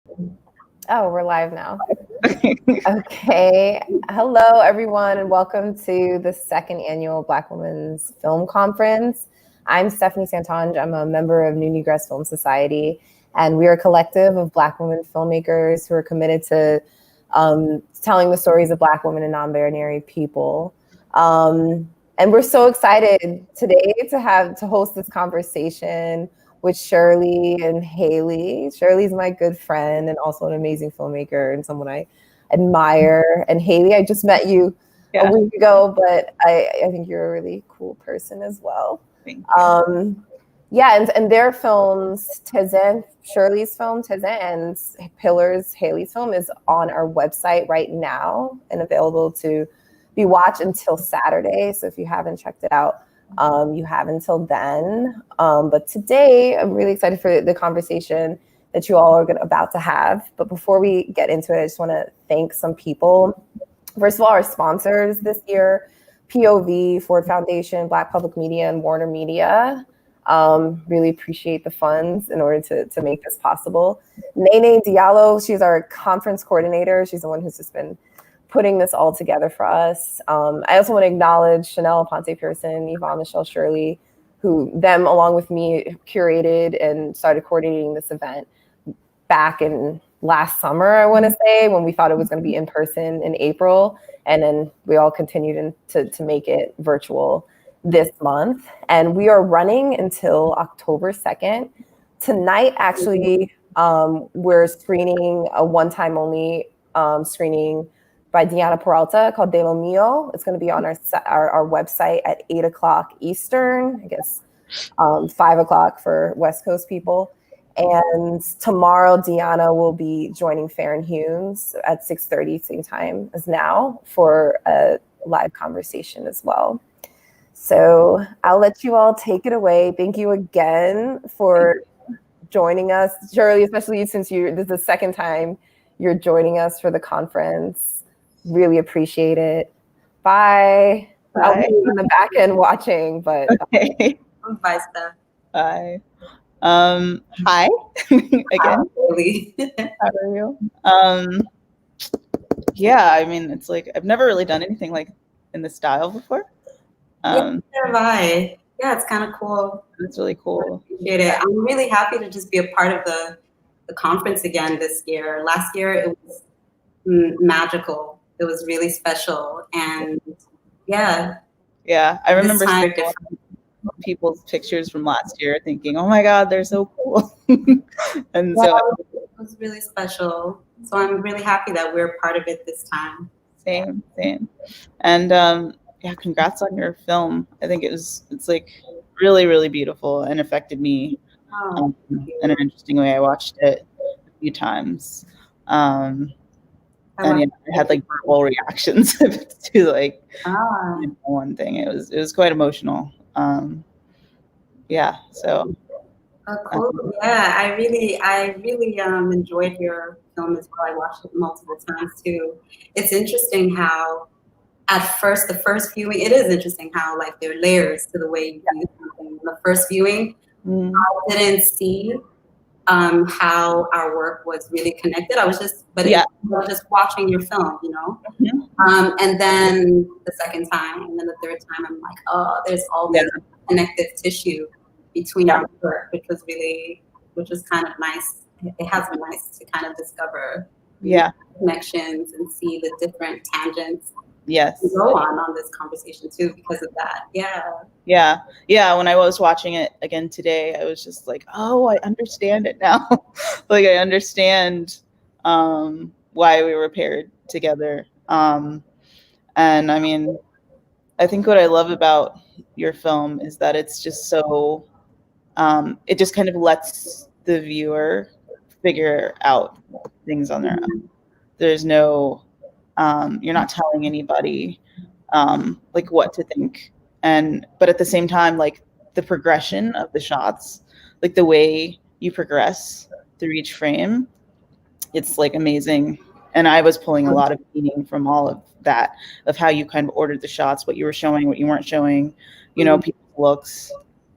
Oh, we're live now. Okay. Hello, everyone, and welcome to the second annual Black Women's Film Conference. I'm Stephanie Santonge. I'm a member of New Negress Film Society, and we are a collective of Black women filmmakers who are committed to telling the stories of Black women and non-binary people. And we're so excited today to host this conversation with Shirley and Haley. Shirley's my good friend and also an amazing filmmaker and someone I admire. And Haley, I just met you a week ago, but I think you're a really cool person as well. Thank you. And their films, Shirley's film, and Pillars, Haley's film, is on our website right now and available to be watched until Saturday. So if you haven't checked it out, you have until then. But today, I'm really excited for the conversation that you all are about to have. But before we get into it, I just want to thank some people. First of all, our sponsors this year, POV, Ford Foundation, Black Public Media, and Warner Media. Really appreciate the funds in order to make this possible. Nene Diallo, she's our conference coordinator. She's the one who's just been putting this all together for us. I also want to acknowledge Chanel Ponce Pearson, Yvonne Michelle Shirley, who them along with me curated and started coordinating this event back in last summer, I want to say, when we thought it was going to be in person in April. And then we all continued to make it virtual this month. And we are running until October 2nd. Tonight, actually, we're screening a one-time only screening by Diana Peralta called De Lo Mio. It's going to be on our website at 8 o'clock Eastern, I guess 5 o'clock for West Coast people. And tomorrow, Diana will be joining Farron Humes at 6:30, same time as now, for a live conversation as well. So I'll let you all take it away. Thank you again for joining us, Shirley, especially since this is the second time you're joining us for the conference. Really appreciate it. Bye. I'll be in the back end watching, but okay. Bye, Steph. Bye. Hi again. How are you? Yeah, I mean, it's like I've never really done anything like in this style before. Yeah, it's kind of cool. It's really cool. I appreciate it. I'm really happy to just be a part of the conference again this year. Last year it was magical. It was really special, and yeah. I remember seeing people's pictures from last year, thinking, "Oh my God, they're so cool!" And so it was really special. So I'm really happy that we're part of it this time. Same. And congrats on your film. I think it's like really, really beautiful and affected me in an interesting way. I watched it a few times. And I had like verbal reactions to like one thing. It was quite emotional. So. Oh, cool. Yeah, I really enjoyed your film as well. I watched it multiple times too. It's interesting how at first, the first viewing, it is interesting how like there are layers to the way you view something. The first viewing, I didn't see how our work was really connected. I was just watching your film, you know? Mm-hmm. And then the second time, and then the third time, I'm like, oh, there's all this connective tissue between our work, which was kind of nice. It has been nice to kind of discover connections and see the different tangents. Yes. Go on this conversation too because of that. Yeah. When I was watching it again today, I was just like, oh, I understand it now. Like I understand why we were paired together. And I mean, I think what I love about your film is that it's just so it just kind of lets the viewer figure out things on their own. There's no you're not telling anybody like what to think, but at the same time, like the progression of the shots, like the way you progress through each frame, it's like amazing. And I was pulling a lot of meaning from all of that, of how you kind of ordered the shots, what you were showing, what you weren't showing, people's looks.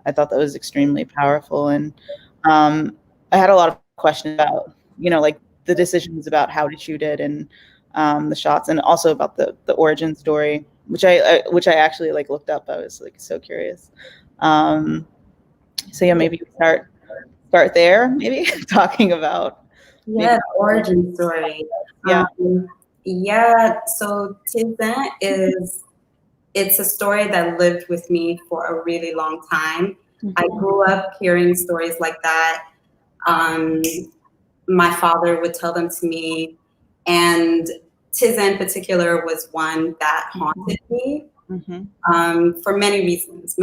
I thought that was extremely powerful. And I had a lot of questions about, like the decisions about how to shoot it and the shots, and also about the origin story, which I actually like looked up. I was like so curious. So yeah, maybe we start there, maybe talking about the origin story. Yeah. So Transcendence it's a story that lived with me for a really long time. I grew up hearing stories like that. My father would tell them to me, and Tizan in particular was one that haunted me for many reasons.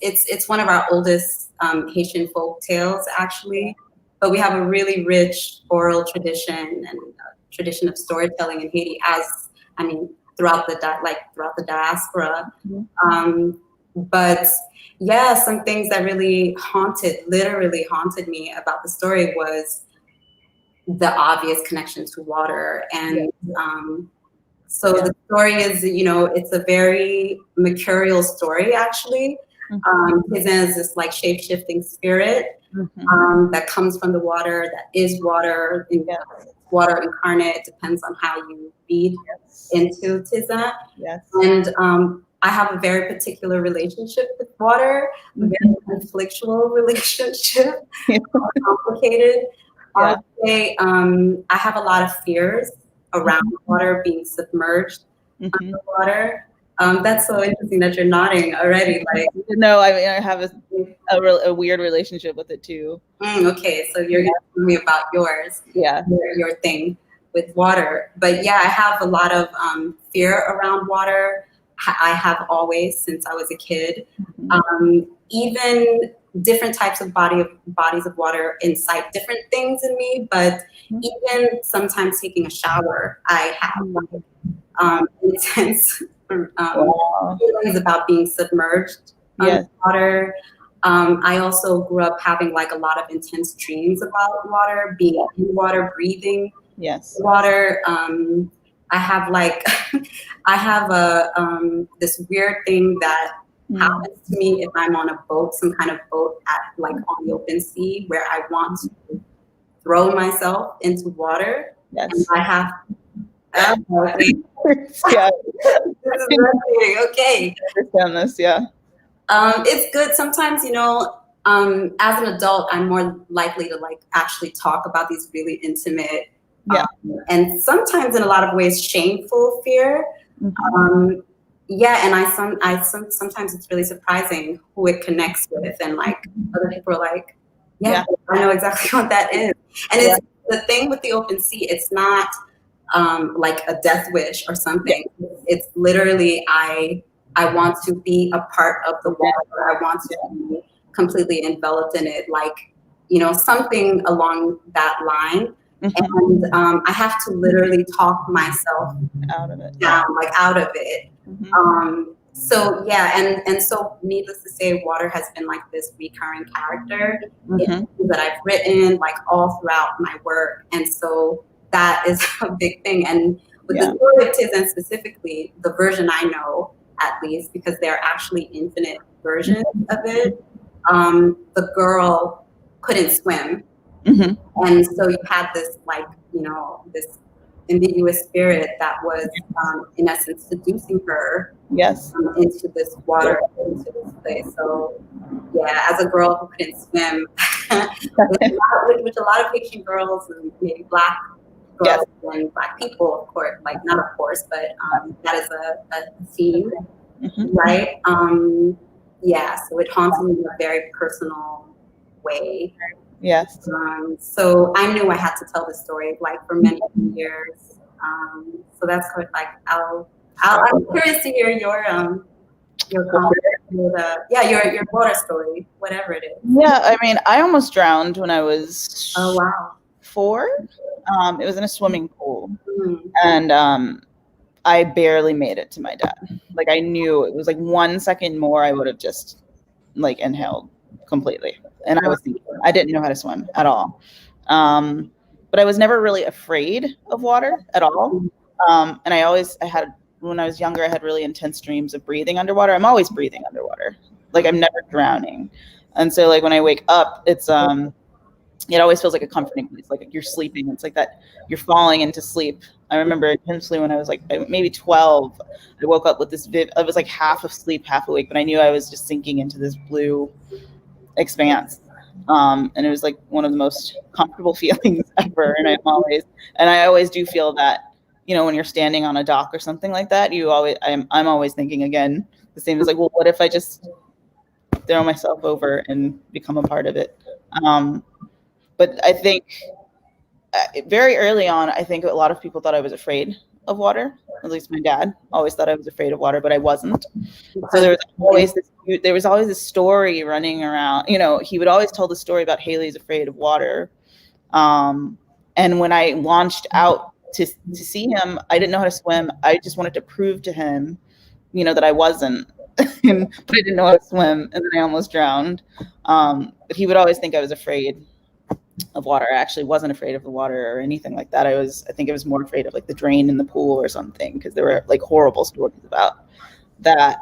It's one of our oldest Haitian folk tales, actually, but we have a really rich oral tradition and tradition of storytelling in Haiti, throughout the diaspora. But yeah, some things that really literally haunted me about the story was the obvious connection to water. And the story is, it's a very mercurial story, actually. Tizan is this like shape-shifting spirit that comes from the water, that is water, water incarnate. It depends on how you feed into Tizan. And I have a very particular relationship with water, a very conflictual relationship, complicated. I would say I have a lot of fears around water, being submerged underwater. That's so interesting that you're nodding already. Like, no, I mean, I have a weird relationship with it too. Okay, so you're telling me about yours. Your thing with water. But yeah, I have a lot of fear around water. I have always since I was a kid. Even different types of bodies of water incite different things in me. But even sometimes taking a shower, I have intense feelings about being submerged underwater. I also grew up having like a lot of intense dreams about water, being in water, breathing water. I have like, I have this weird thing that happens to me if I'm on a boat, some kind of boat on the open sea, where I want to throw myself into water, and I have. Okay. I understand this. It's good sometimes, as an adult, I'm more likely to like actually talk about these really intimate and sometimes in a lot of ways shameful fear. And sometimes it's really surprising who it connects with, and like other people are like, I know exactly what that is. And it's the thing with the open sea, it's not like a death wish or something. It's literally I want to be a part of the water. I want to be completely enveloped in it, like, something along that line. And I have to literally talk myself out of it. Out of it. So needless to say, water has been like this recurring character that I've written like all throughout my work. And so that is a big thing. And with the story of Tizan specifically, the version I know, at least, because there are actually infinite versions of it, the girl couldn't swim. And so you had this this ambiguous spirit that was in essence seducing her into this water, into this place. So as a girl who couldn't swim, which a lot of Haitian girls and maybe Black girls and Black people, of course, like not of course, but that is a theme, right? So it haunts me in a very personal way. So I knew I had to tell the story like for many years. So that's what I'm curious to hear your water story, whatever it is. I mean, I almost drowned when I was 4. It was in a swimming pool, and I barely made it to my dad. Like, I knew it was like 1 second more, I would have just like inhaled completely. And I didn't know how to swim at all. But I was never really afraid of water at all. And when I was younger, I had really intense dreams of breathing underwater. I'm always breathing underwater. Like, I'm never drowning. And so like when I wake up, it's it always feels like a comforting place, like you're sleeping. It's like that you're falling into sleep. I remember intensely when I was like maybe 12, I woke up with this I was like half asleep, half awake, but I knew I was just sinking into this blue expanse. And it was like one of the most comfortable feelings ever. And I always do feel that, you know, when you're standing on a dock or something like that, I'm always thinking again, the same as like, well, what if I just throw myself over and become a part of it? But I think very early on, I think a lot of people thought I was afraid of water. At least my dad always thought I was afraid of water, but I wasn't. So there was always this story running around. You know, he would always tell the story about Haley's afraid of water. And when I launched out to see him, I didn't know how to swim. I just wanted to prove to him, you know, that I wasn't. But I didn't know how to swim, and then I almost drowned. But he would always think I was afraid of water. I actually wasn't afraid of the water or anything like that. I think I was more afraid of like the drain in the pool or something, because there were like horrible stories about that.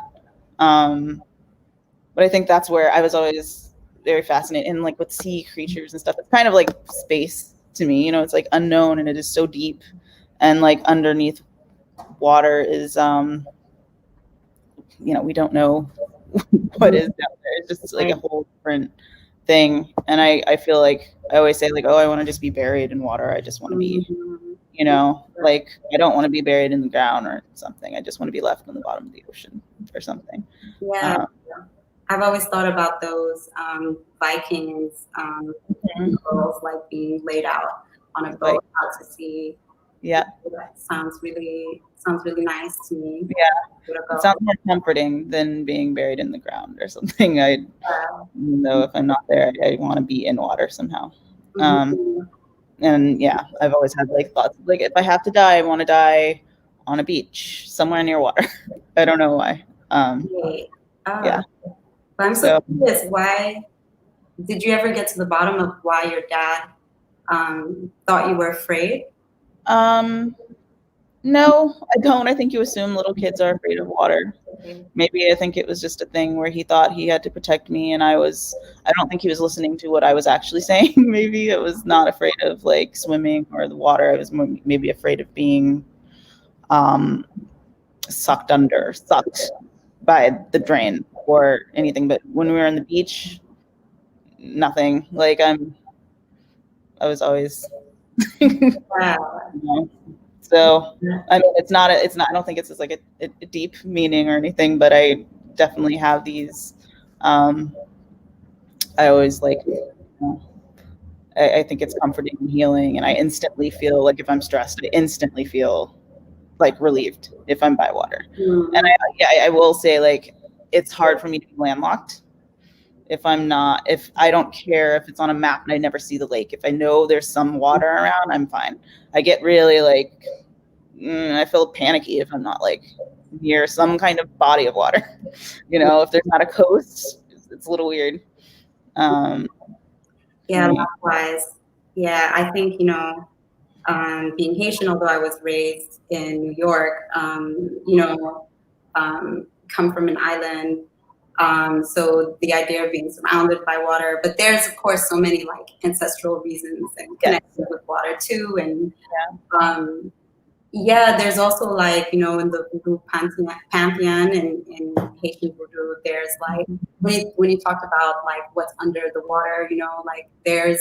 But I think that's where I was always very fascinated, and like with sea creatures and stuff. It's kind of like space to me, you know, it's like unknown and it is so deep, and like underneath water is you know, we don't know what is down there. It's just like a whole different thing. And I feel like I always say like, oh, I want to just be buried in water. I just want to be, you know, like I don't want to be buried in the ground or something. I just want to be left on the bottom of the ocean or something. Yeah. I've always thought about those Vikings girls like being laid out on a boat out to sea. Yeah. That sounds really nice to me. Yeah. It sounds more comforting than being buried in the ground or something. Even though if I'm not there, I want to be in water somehow. And yeah, I've always had like thoughts like, if I have to die, I want to die on a beach somewhere near water. I don't know why. Yeah. But I'm so curious, why did you ever get to the bottom of why your dad thought you were afraid? No, I don't. I think you assume little kids are afraid of water. Maybe I think it was just a thing where he thought he had to protect me, and I don't think he was listening to what I was actually saying. Maybe it was not afraid of like swimming or the water. I was maybe afraid of being sucked by the drain or anything. But when we were on the beach, nothing. Like I was always Wow. You know? So I mean, it's not. I don't think it's just like a deep meaning or anything. But I definitely have these. I always like. I think it's comforting and healing, and I instantly feel like if I'm stressed, I instantly feel like relieved if I'm by water. And I will say like it's hard for me to be landlocked. If I don't care if it's on a map and I never see the lake. If I know there's some water around, I'm fine. I get really like, I feel panicky if I'm not like near some kind of body of water. You know, if there's not a coast, it's a little weird. Yeah, likewise. Yeah, I think, you know, being Haitian, although I was raised in New York, you know, come from an island. So the idea of being surrounded by water, but there's of course so many like ancestral reasons and connections with water too. And there's also like, you know, in the voodoo pantheon and in Haitian voodoo, there's like, when you talked about like what's under the water, you know, like there's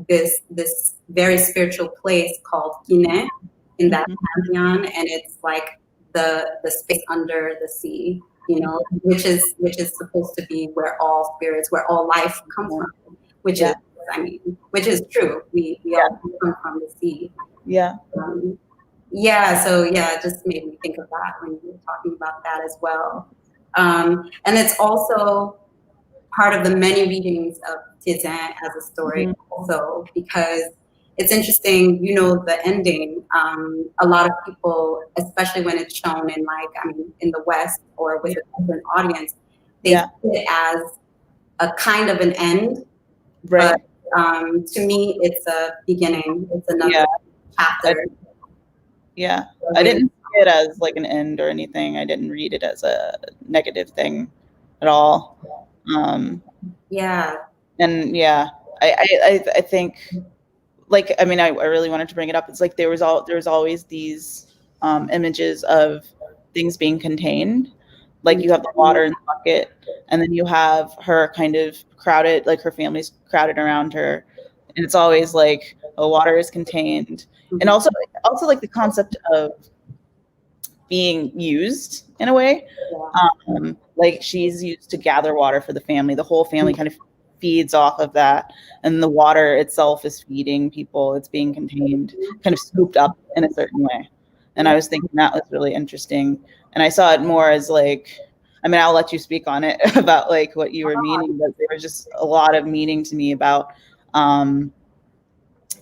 this very spiritual place called Kine in that pantheon, and it's like the space under the sea, you know, which is supposed to be where all spirits, where all life comes from, which is true. We all come from the sea. So it just made me think of that when you were talking about that as well. And it's also part of the many readings of Tizan as a story also, because it's interesting, you know, the ending. A lot of people, especially when it's shown in in the West or with a different audience, they see it as a kind of an end. Right. But to me, it's a beginning. It's another chapter. I didn't see it as like an end or anything. I didn't read it as a negative thing at all. I think, like, I mean, I really wanted to bring it up. It's like there was always these images of things being contained. Like you have the water in the bucket, and then you have her kind of crowded, like her family's crowded around her, and it's always like, oh, water is contained, and also like the concept of being used in a way. Like she's used to gather water for the family. The whole family kind of feeds off of that, and the water itself is feeding people. It's being contained, kind of scooped up in a certain way. And I was thinking that was really interesting. And I saw it more as like, I mean, I'll let you speak on it about like what you were meaning, but there was just a lot of meaning to me about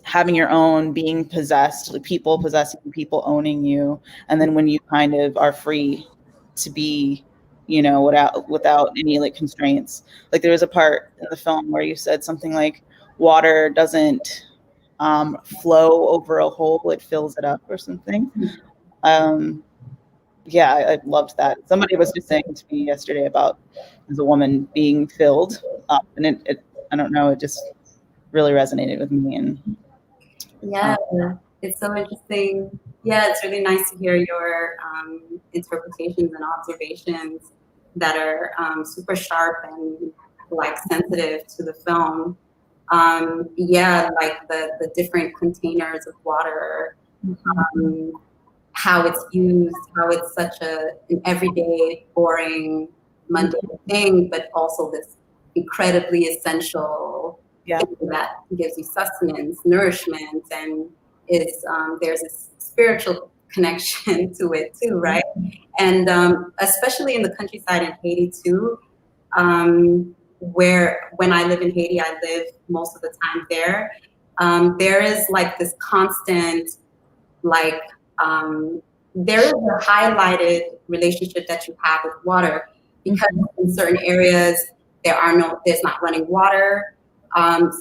having your own, being possessed, like people possessing people, owning you, and then when you kind of are free to be, you know, without any like constraints. Like there was a part in the film where you said something like water doesn't flow over a hole, it fills it up or something. Yeah, I loved that. Somebody was just saying to me yesterday about as a woman being filled up, and it I don't know, it just really resonated with me. And yeah, it's so interesting. Yeah, it's really nice to hear your interpretations and observations that are super sharp and like sensitive to the film. Yeah, like the different containers of water, how it's used, how it's such an everyday, boring, mundane thing, but also this incredibly essential thing that gives you sustenance, nourishment, and is there's a spiritual connection to it too, right? And especially in the countryside in Haiti too, where when I live in Haiti, I live most of the time there. There is like this constant, like there is a highlighted relationship that you have with water, because in certain areas there's not running water.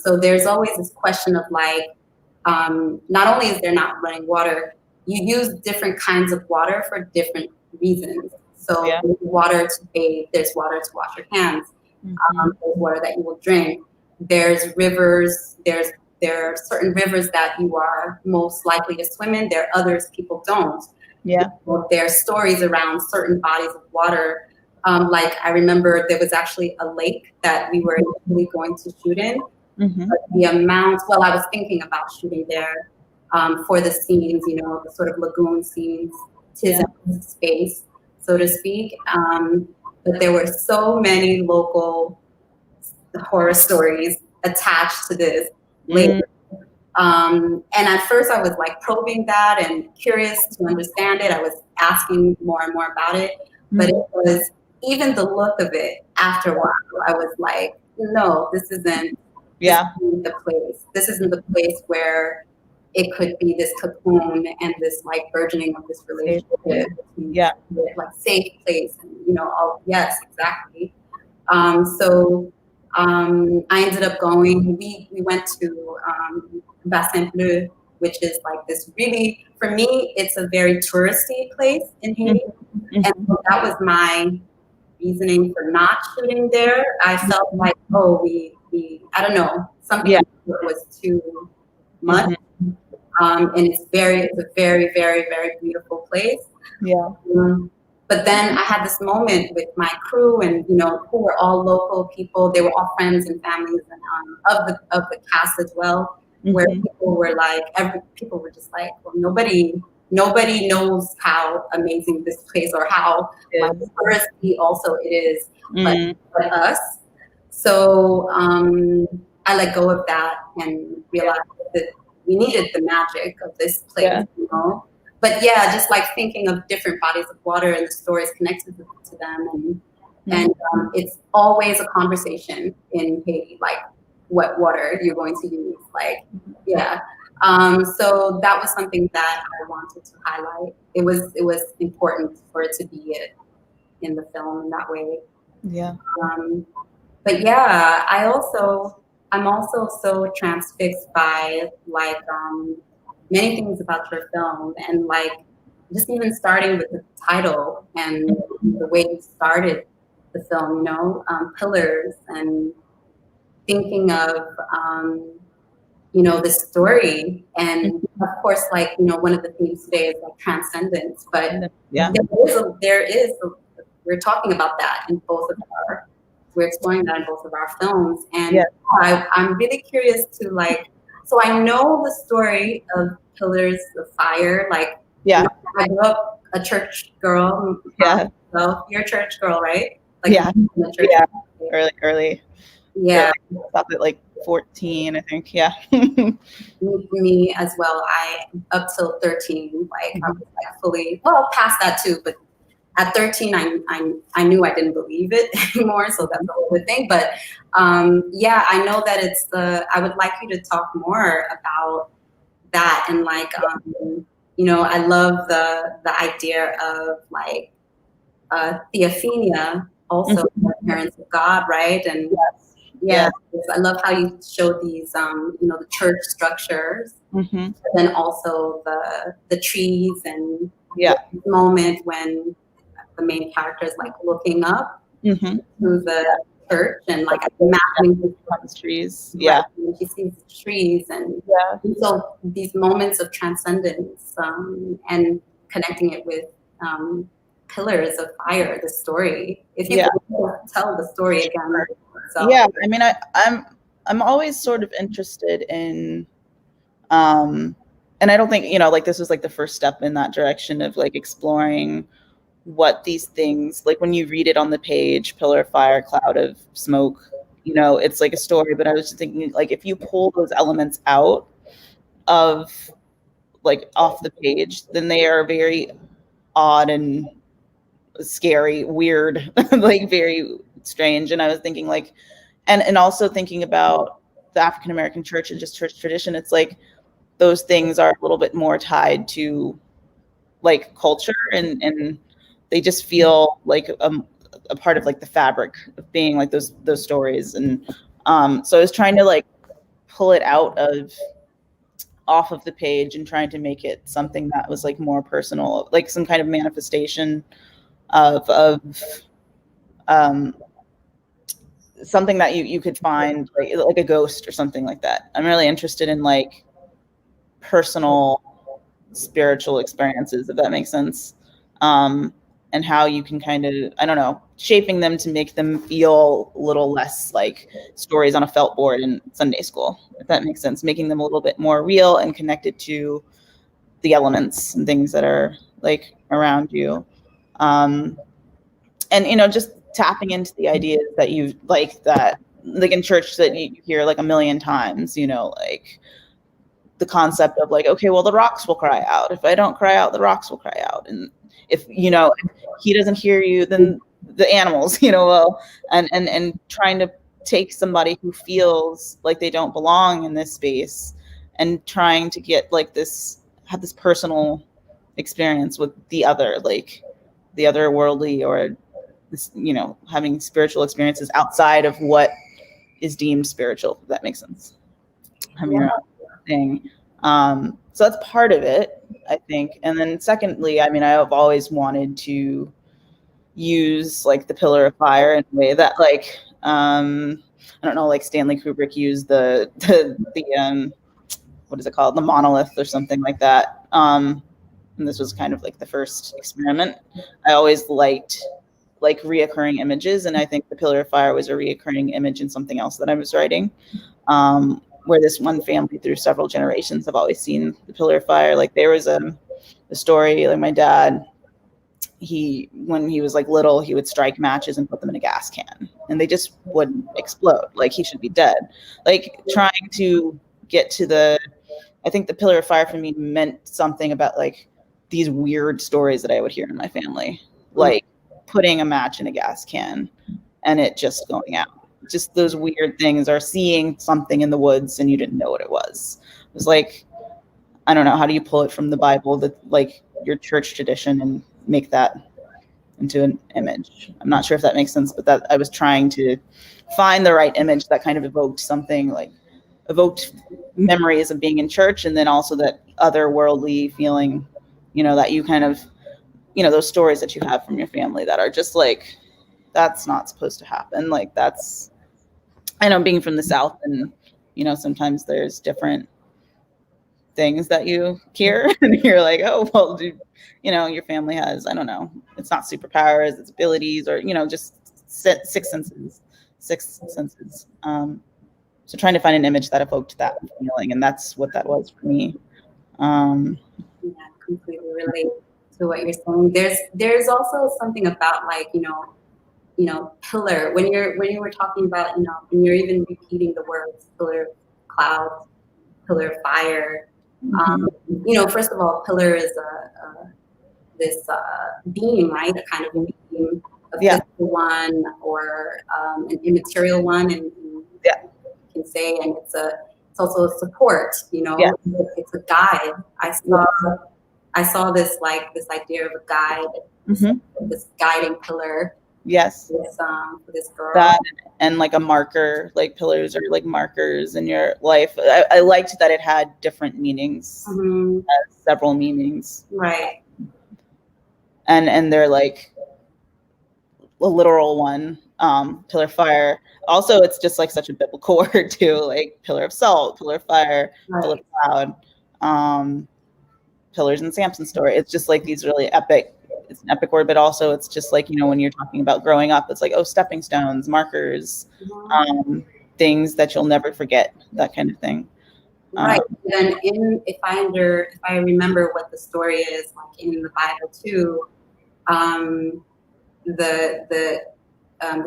So there's always this question of like, not only is there not running water, you use different kinds of water for different reasons. So there's water to bathe, there's water to wash your hands, there's water that you will drink. There's rivers, there are certain rivers that you are most likely to swim in. There are others people don't. Yeah. There are stories around certain bodies of water. Like I remember there was actually a lake that we were initially going to shoot in. But the amount, well, I was thinking about shooting there for the scenes, you know, the sort of lagoon scenes, space, so to speak. But there were so many local horror stories attached to this lake. And at first I was like probing that and curious to understand it. I was asking more and more about it, but it was even the look of it after a while. I was like, no, this isn't the place. This isn't the place where it could be this cocoon and this like burgeoning of this relationship. Like safe place. And, you know, yes, exactly. So I ended up going, we went to Bassin Bleu, which is like this really, for me, it's a very touristy place in Haiti. And so that was my reasoning for not shooting there. I felt like, oh, we I don't know, something was too much. And it's a very, very, very beautiful place. But then I had this moment with my crew, and you know, who were all local people. They were all friends and families, and of the cast as well. Where people were like, people were just like, well, nobody knows how amazing this place or how like, touristy also it is, but us. So I let go of that and realized that we needed the magic of this place, you know. But yeah, just like thinking of different bodies of water and the stories connected to them, and it's always a conversation in Haiti, like what water you're going to use, like so that was something that I wanted to highlight. It was important for it to be in the film in that way. But yeah, I'm also so transfixed by like many things about your film, and like just even starting with the title and the way you started the film, you know, pillars, and thinking of, you know, the story. And of course, like, you know, one of the themes today is like transcendence, but yeah, we're talking about that in both of we're exploring that in both of our films. And yeah. I'm really curious to like, so I know the story of Pillars of Fire. Like, Yeah. you know, I grew up a church girl. Yeah. So you're a church girl, right? Like, Yeah. the church Yeah. Early. Yeah. Stopped at like 14, I think. Yeah. Me as well. I up till 13, like I was like fully, well, past that too, but at 13, I knew I didn't believe it anymore, so that's a whole other thing. But yeah, I know that it's I would like you to talk more about that and like, you know, I love the idea of like theophania, also the parents of God, right? And yeah, I love how you show these, you know, the church structures, but then also the trees and the moment when the main character is like looking up through the church and like imagining the trees. Right, and she sees the trees and so these moments of transcendence and connecting it with Pillars of Fire, the story. If you could tell the story again. So. Yeah, I mean, I'm always sort of interested in, and I don't think, you know, like this was like the first step in that direction of like exploring what these things, like when you read it on the page, pillar of fire, cloud of smoke, you know, it's like a story. But I was just thinking, like, if you pull those elements out of like off the page, then they are very odd and scary, weird, like very strange. And I was thinking like, and also thinking about the African American church and just church tradition, it's like those things are a little bit more tied to like culture and they just feel like a part of like the fabric of being like those stories. And so I was trying to like pull it out of off of the page and trying to make it something that was like more personal, like some kind of manifestation of something that you could find like a ghost or something like that. I'm really interested in like personal spiritual experiences, if that makes sense. And how you can kind of, I don't know, shaping them to make them feel a little less like stories on a felt board in Sunday school, if that makes sense. Making them a little bit more real and connected to the elements and things that are like around you. And, you know, just tapping into the ideas that you like, that like in church that you hear like a million times, you know, like the concept of like, okay, well, the rocks will cry out. If I don't cry out, the rocks will cry out. And if, you know, if he doesn't hear you, then the animals, you know, will, and trying to take somebody who feels like they don't belong in this space and trying to get like have this personal experience with the other, like the other worldly or this, you know, having spiritual experiences outside of what is deemed spiritual, if that makes sense. Having your own thing. So that's part of it, I think. And then secondly, I mean, I have always wanted to use like the pillar of fire in a way that like, I don't know, like Stanley Kubrick used the what is it called? The monolith or something like that. And this was kind of like the first experiment. I always liked like reoccurring images. And I think the pillar of fire was a reoccurring image in something else that I was writing. Where this one family through several generations have always seen the pillar of fire. Like there was a story, like my dad, when he was like little, he would strike matches and put them in a gas can and they just wouldn't explode. Like he should be dead. Like trying to get to I think the pillar of fire for me meant something about like these weird stories that I would hear in my family, like putting a match in a gas can and it just going out. Just those weird things, or seeing something in the woods and you didn't know what it was. It was like, I don't know, how do you pull it from the Bible, that like your church tradition, and make that into an image? I'm not sure if that makes sense, but that I was trying to find the right image that kind of evoked something, like evoked memories of being in church, and then also that otherworldly feeling, you know, that you kind of, you know, those stories that you have from your family that are just like, that's not supposed to happen. Like that's, I know being from the South, and sometimes there's different things that you hear, and you're like, oh well, your family has, I don't know, it's not superpowers, it's abilities, or just six senses. So trying to find an image that evoked that feeling, and that's what that was for me. Yeah, completely relate to what you're saying. There's also something about like, pillar, when you were talking about, when you're even repeating the words pillar of cloud, pillar of fire. First of all, pillar is this being, right? A kind of being, a physical one or an immaterial one, and you can say, and it's also a support. It's a guide. I saw this idea of a guide, this guiding pillar. Yes. For this girl. That and like a marker, like pillars are like markers in your life. I liked that it had different meanings, several meanings. Right. And they're like a literal one, pillar of fire. Also, it's just like such a biblical word too, like pillar of salt, pillar of fire, pillar of cloud, pillars in Samson's story. It's just like these really epic. It's an epic word, but also it's just like, when you're talking about growing up, it's like, oh, stepping stones, markers, things that you'll never forget, that kind of thing. Right. And if I remember what the story is, like in the Bible too, the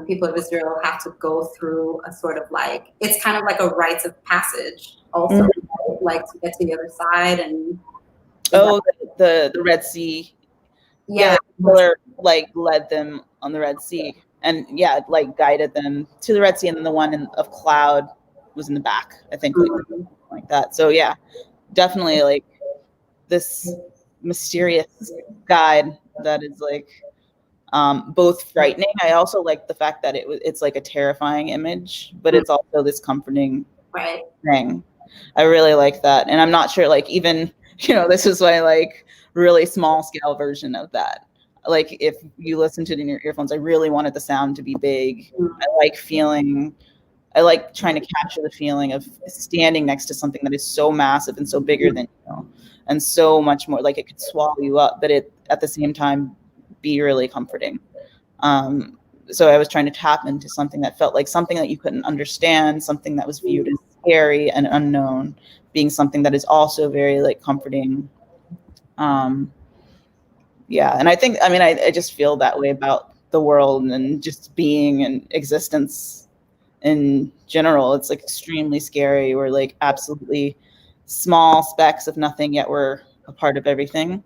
people of Israel have to go through a sort of like, it's kind of like a rites of passage also, right? Like to get to the other side. And the Red Sea. Yeah, the pillar like led them on the Red Sea, and like guided them to the Red Sea, and then the one of cloud was in the back, I think, like that. So yeah, definitely like this mysterious guide that is like both frightening. I also like the fact that it's like a terrifying image, but it's also this comforting thing. I really like that, and I'm not sure, like, even this is why like really small scale version of that. Like if you listen to it in your earphones, I really wanted the sound to be big. I like trying to capture the feeling of standing next to something that is so massive and so bigger than you, and so much more, like it could swallow you up, but it at the same time be really comforting. So I was trying to tap into something that felt like something that you couldn't understand, something that was viewed as scary and unknown, being something that is also very like comforting. And I think, I just feel that way about the world and just being and existence in general. It's like extremely scary. We're like absolutely small specks of nothing, yet we're a part of everything.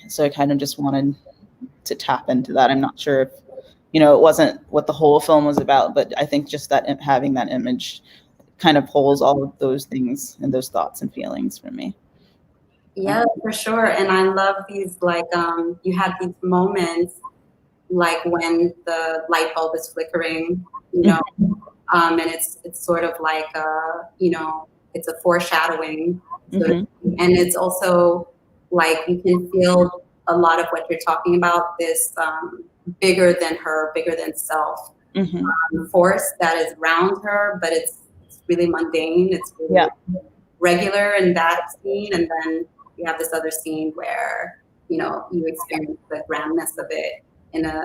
So I kind of just wanted to tap into that. I'm not sure if, it wasn't what the whole film was about, but I think just that having that image kind of pulls all of those things and those thoughts and feelings for me. Yeah, for sure. And I love these, like, you had these moments, like when the light bulb is flickering, and it's sort of like, it's a foreshadowing. And it's also like, you can feel a lot of what you're talking about, this bigger than her, bigger than self force that is around her, but it's really mundane. It's really regular in that scene. And then you have this other scene where, you experience the grandness of it in an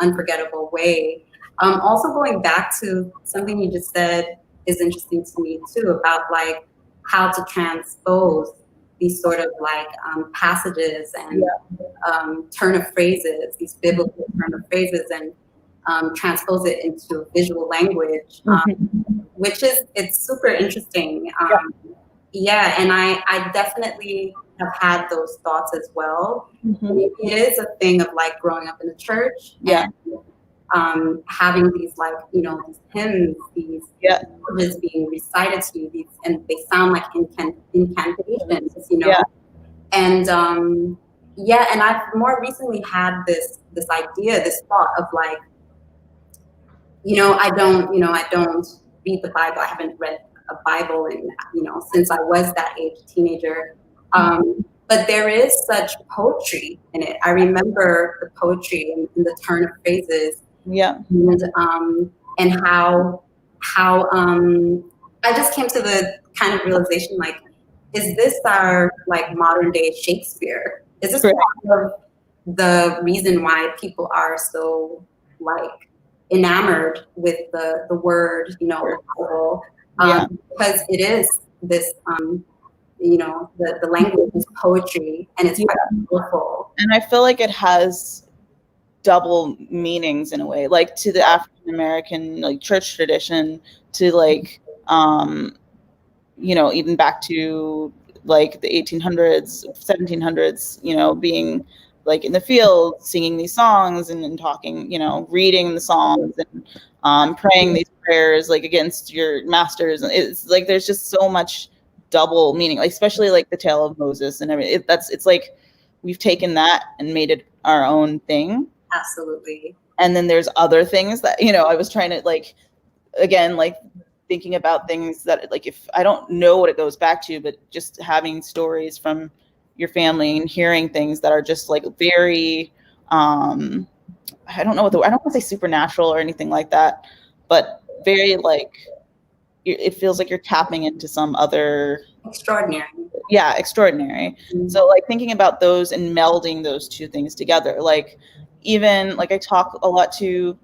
unforgettable way. Also going back to something you just said is interesting to me too, about like how to transpose these sort of like passages and turn of phrases, these biblical turn of phrases, and transpose it into visual language, which it's super interesting. And I definitely have had those thoughts as well. Maybe it is a thing of like growing up in the church and having these like, these hymns, these words being recited to you, and they sound like incantations, and and I've more recently had this idea, this thought of like, I don't read the Bible. I haven't read a Bible in, since I was that age, teenager. But there is such poetry in it. I remember the poetry in the turn of phrases. and how I just came to the kind of realization, like, is this our like modern day Shakespeare? Is this part of the reason why people are so like enamored with the word, you know, Bible? Because it is this, you know, the language is poetry, and it's quite beautiful. And I feel like it has double meanings in a way, like to the African American like church tradition, to like you know, even back to like the 1800s, 1700s, you know, being like in the field singing these songs and talking, you know, reading the songs and praying these prayers like against your masters. And it's like there's just so much double meaning, like, especially like the tale of Moses and everything. It's like we've taken that and made it our own thing. Absolutely. And then there's other things that, you know, I was trying to like, again, like thinking about things that like, if I don't know what it goes back to, but just having stories from your family and hearing things that are just like very, I don't know what I don't want to say supernatural or anything like that, but very like, it feels like you're tapping into some other extraordinary. Yeah, extraordinary. Mm-hmm. So like thinking about those and melding those two things together, like even like I talk a lot to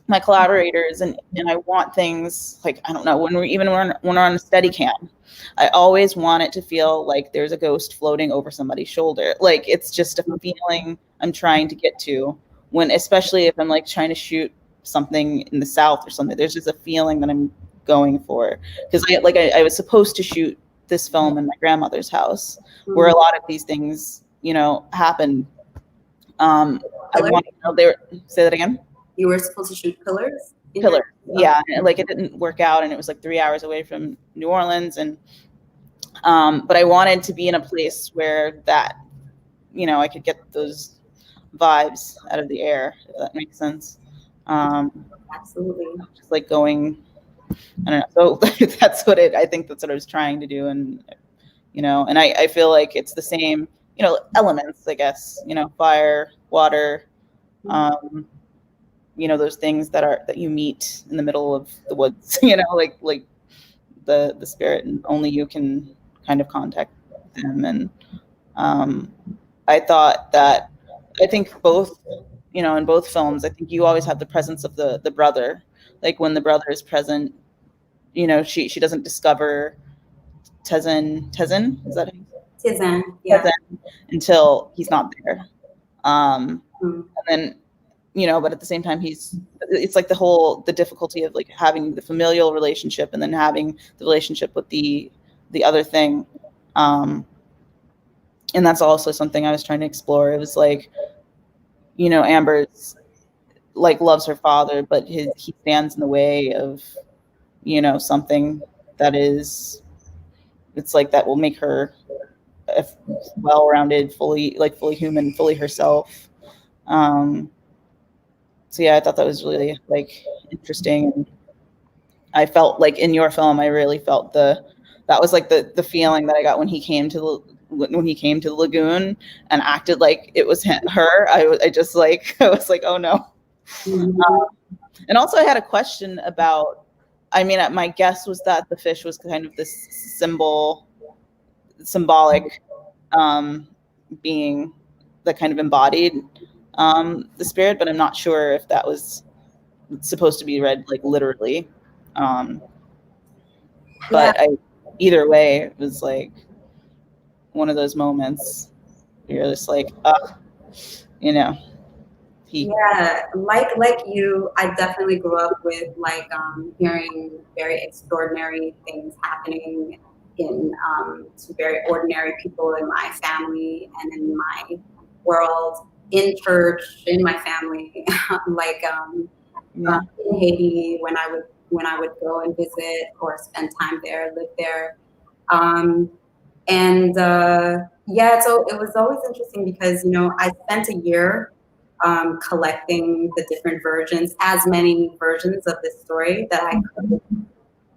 my collaborators and I want things like, I don't know, when we're on a steady cam, I always want it to feel like there's a ghost floating over somebody's shoulder. Like it's just a feeling I'm trying to get to when, especially if I'm like trying to shoot something in the South or something, there's just a feeling that I'm going for. Because I was supposed to shoot this film in my grandmother's house where a lot of these things, you know, happened. I want to know say that again. You were supposed to shoot Pillars? Yeah. And like it didn't work out and it was like 3 hours away from New Orleans. And, but I wanted to be in a place where that, you know, I could get those vibes out of the air, if that makes sense. Absolutely. Just like going, I don't know. So I think that's what I was trying to do. And, you know, and I feel like it's the same, you know, elements, I guess, you know, fire, water, you know, those things that you meet in the middle of the woods, you know, like the spirit, and only you can kind of contact them. And I thought that, I think both, you know, in both films, I think you always have the presence of the brother. Like when the brother is present, you know, she doesn't discover Tezin, is that Tizan, yeah. Tezin, until he's not there. And then, you know, but at the same time, it's like the difficulty of like having the familial relationship and then having the relationship with the other thing. And that's also something I was trying to explore. It was like, you know, Amber's like loves her father, but he stands in the way of, you know, something that is, it's like that will make her a well-rounded, fully human, fully herself. So yeah, I thought that was really like interesting. And I felt like in your film, I really felt that was like the feeling that I got when he came to the lagoon and acted like it was her. I was like, oh no. And also I had a question about, I mean, my guess was that the fish was kind of this symbolic being that kind of embodied the spirit, but I'm not sure if that was supposed to be read like literally. But either way, it was like one of those moments where you're just like, you know. Like you, I definitely grew up with like hearing very extraordinary things happening to very ordinary people in my family and in my world, in church, in my family, like in Haiti when I would go and visit or spend time there, live there, so it was always interesting because, you know, I spent a year collecting the different versions, as many versions of this story that I could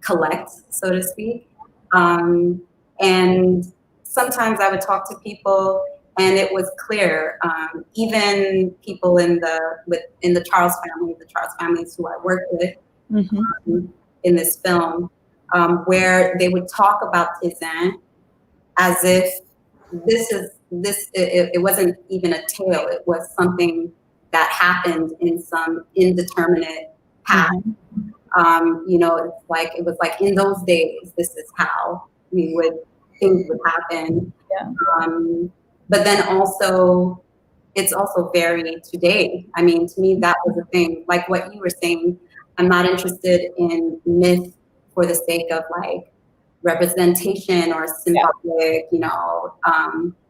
collect, so to speak. And sometimes I would talk to people, and it was clear, even people in the Charles family, the Charles families who I worked with, in this film, where they would talk about Tizan as if it wasn't even a tale. It was something that happened in some indeterminate past. You know, it was like in those days, this is how things would happen. But then also, it's also very today. I mean, to me, that was a thing. Like what you were saying, I'm not interested in myth for the sake of like representation or symbolic, you know,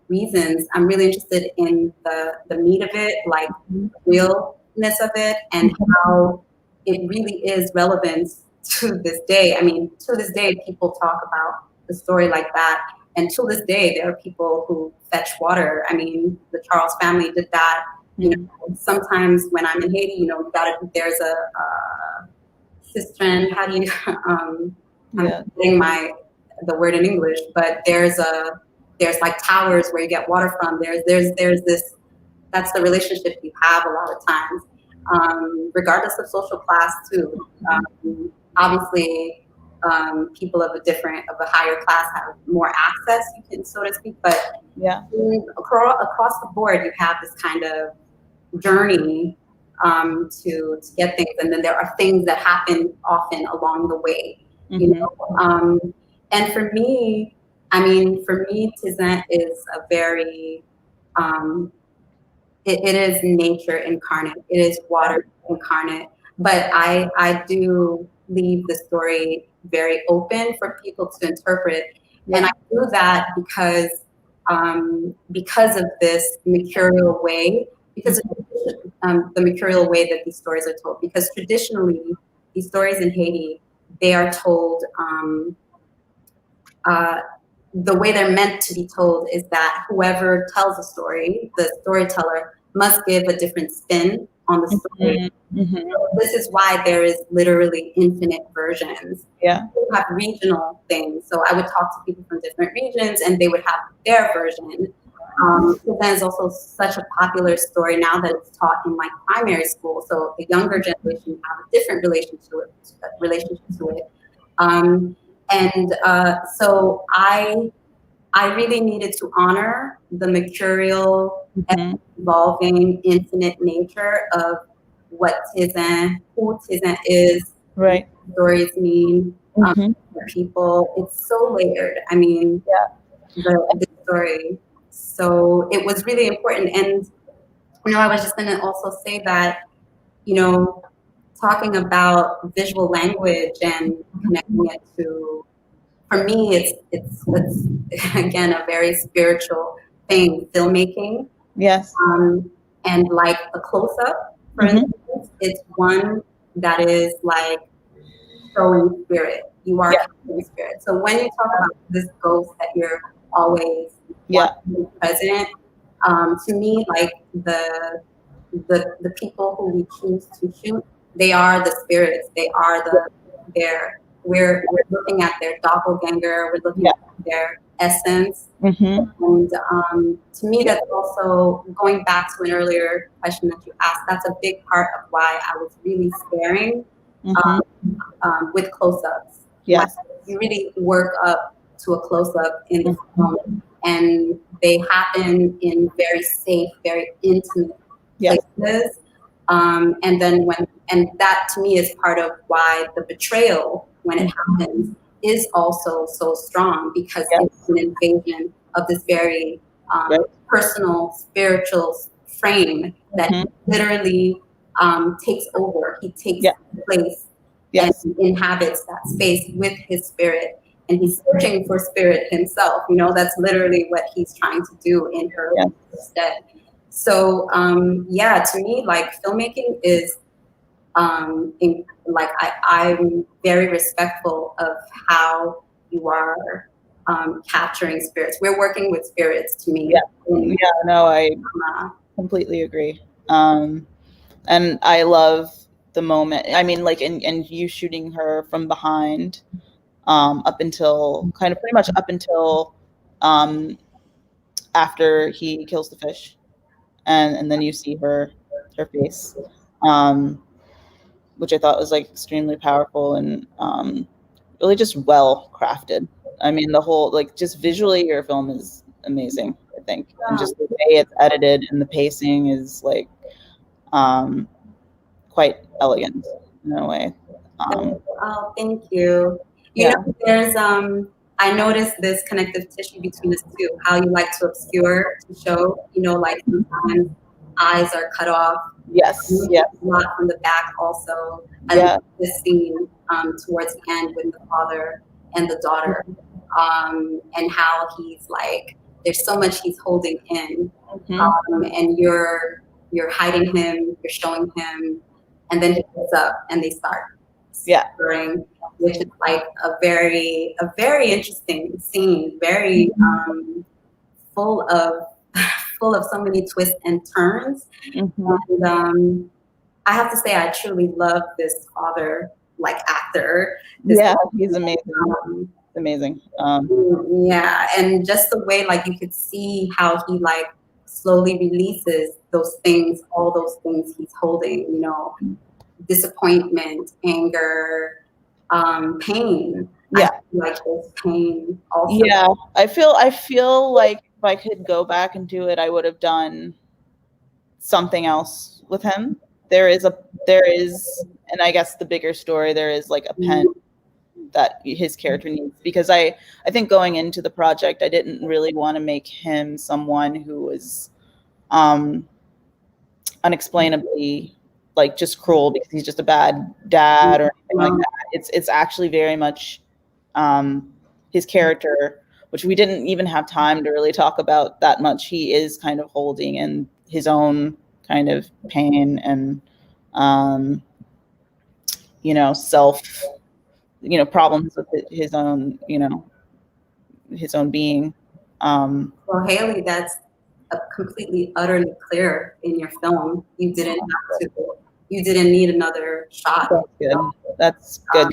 reasons. I'm really interested in the meat of it, like the realness of it, and how it really is relevant to this day. I mean, to this day, people talk about the story like that. And to this day, there are people who fetch water. I mean, the Charles family did that. You know, sometimes when I'm in Haiti, you know, there's a cistern. How do you? I'm getting the word in English, but there's like towers where you get water from. There's this. That's the relationship you have a lot of times, regardless of social class too. Obviously, people of a higher class have more access, you can so to speak. But across the board, you have this kind of journey to get things, and then there are things that happen often along the way. You know, and for me, Tizan is a very it is nature incarnate. It is water incarnate. But I do leave the story very open for people to interpret. And I do that because of this mercurial way, because of the mercurial way that these stories are told. Because traditionally, these stories in Haiti, they are told the way they're meant to be told is that whoever tells a story, the storyteller, must give a different spin on the story. So this is why there is literally infinite versions. We have regional things. So I would talk to people from different regions and they would have their version. But then it's also such a popular story now that it's taught in like primary school. So the younger generation have a different relationship to it. So I really needed to honor the mercurial, evolving, infinite nature of what Tizan, who Tizan is, what stories mean for people. It's so layered. I mean, the story. So it was really important. And, you know, I was just going to also say that, you know, talking about visual language and connecting it to, for me, it's again a very spiritual thing, filmmaking. And like a close-up, for instance, it's one that is like showing spirit. You are showing spirit. So when you talk about this ghost that you're always present, to me, like the people who we choose to shoot, they are the spirits. They are we're looking at their doppelganger. We're looking at their essence. And to me, that's also going back to an earlier question that you asked. That's a big part of why I was really sparing with close-ups. You really work up to a close-up in the film, and they happen in very safe, very intimate places. And that to me is part of why the betrayal, when it happens, is also so strong, because it's an invasion of this very personal, spiritual frame that literally takes over. He takes place and inhabits that space with his spirit. And he's searching for spirit himself. You know, that's literally what he's trying to do in her stead. So, to me, like, filmmaking is, I'm very respectful of how you are capturing spirits. We're working with spirits, to me. I completely agree. And I love the moment. I mean, like, and you shooting her from behind, up until pretty much up until after he kills the fish, and then you see her face. which I thought was like extremely powerful and really just well crafted. I mean, the whole, like, just visually, your film is amazing, I think. And just the way it's edited and the pacing is like quite elegant in a way. Oh, thank you. You Yeah. know, there's I noticed this connective tissue between us two, how you like to obscure to show, you know, like sometimes eyes are cut off. Yes. Yeah. A lot from the back also. I love this scene towards the end with the father and the daughter, and how he's like, there's so much he's holding in, and you're hiding him, you're showing him, and then he picks up and they start stirring, which is like a very interesting scene, very full of so many twists and turns. And I have to say, I truly love this father, like, actor. He's amazing. Amazing. And just the way, like, you could see how he, like, slowly releases those things, all those things he's holding, you know, disappointment, anger, pain. Yeah. Like this pain also. Yeah. I feel like if I could go back and do it, I would have done something else with him. There is, and I guess the bigger story, there is like a pen that his character needs, because I think going into the project, I didn't really want to make him someone who was unexplainably like just cruel because he's just a bad dad or anything like that. It's actually very much his character, which we didn't even have time to really talk about that much. He is kind of holding in his own kind of pain and you know, self, you know, problems with his own, you know, his own being. Well, Haley, that's completely, utterly clear in your film. You didn't need another shot. That's good. That's good.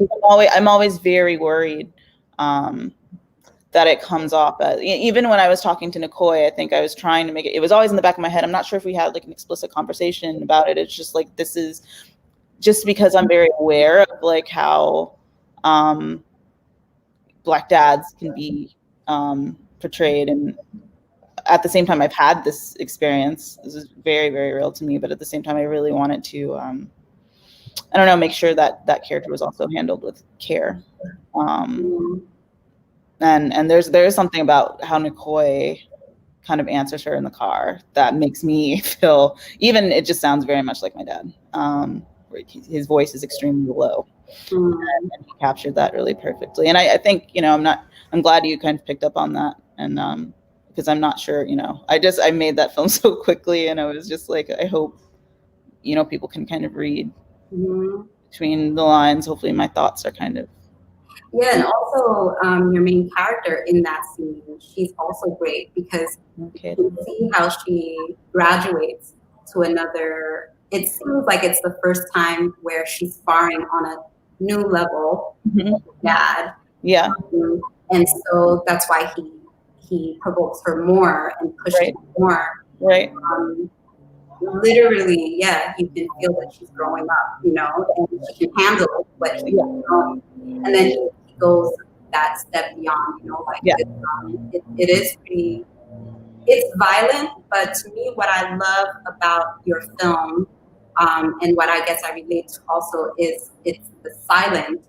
I'm always very worried that it comes off as, even when I was talking to Nicoy, I think I was trying to make it was always in the back of my head. I'm not sure if we had like an explicit conversation about it. It's just like, this is just because I'm very aware of like how Black dads can be portrayed, and at the same time I've had this experience. This is very, very real to me, but at the same time I really wanted to I don't know, make sure that that character was also handled with care. And there's something about how Nicoy kind of answers her in the car that makes me feel, even it just sounds very much like my dad. His voice is extremely low, and he captured that really perfectly. And I think, you know, I'm glad you kind of picked up on that, and because I'm not sure, you know, I made that film so quickly, and I was just like, I hope, you know, people can kind of read between the lines. Hopefully my thoughts are kind of. Yeah, and also your main character in that scene, she's also great because you can see how she graduates to another. It seems like it's the first time where she's sparring on a new level with dad. Yeah. And so that's why he provokes her more and pushes her more. Right. Literally, yeah, you can feel that she's growing up, you know, and she can handle what she's doing. And then he goes that step beyond, you know, like it is pretty, it's violent, but to me, what I love about your film, and what I guess I relate to also, is it's the silent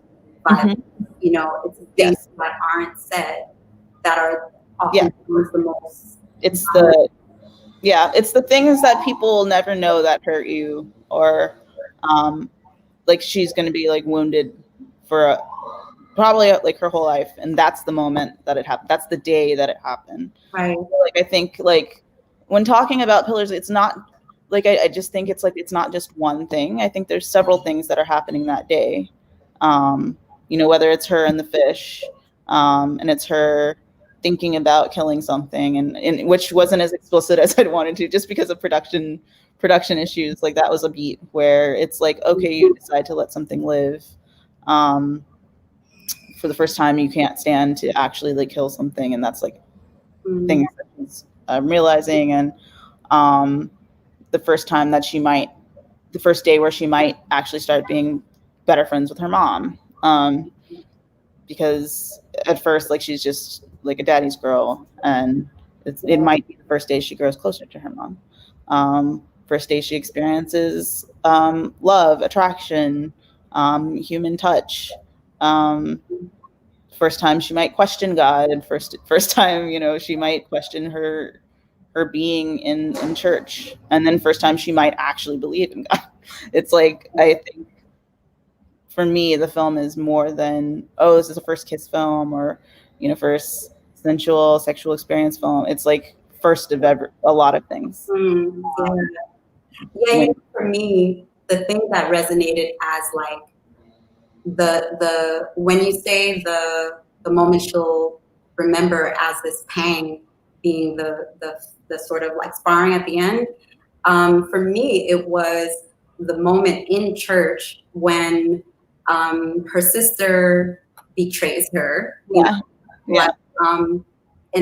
violence, you know, it's things that aren't said that are often the most. It's it's the things that people never know that hurt you, or like she's going to be like wounded for probably like her whole life, and that's the moment that it happened. That's the day that it happened. Right. Like I think like when talking about pillars, it's not like I just think it's like it's not just one thing. I think there's several things that are happening that day. You know, whether it's her and the fish, and it's her thinking about killing something, and which wasn't as explicit as I'd wanted to, just because of production issues. Like that was a beat where it's like, okay, you decide to let something live. For the first time, you can't stand to actually like kill something, and that's like things that I'm realizing, and the first time that she might the first day where she might actually start being better friends with her mom. Because at first, like, she's just like a daddy's girl, and it might be the first day she grows closer to her mom. First day she experiences love, attraction, human touch. First time she might question God. First time, you know, she might question her being in church, and then first time she might actually believe in God. It's like, I think for me, the film is more than, oh, this is a first kiss film, or, you know, first sensual sexual experience film. It's like first of a lot of things. Yeah, for me, the thing that resonated as like the when you say the moment she'll remember as this pang being the sort of like sparring at the end, for me it was the moment in church when her sister betrays her. Yeah. Like, and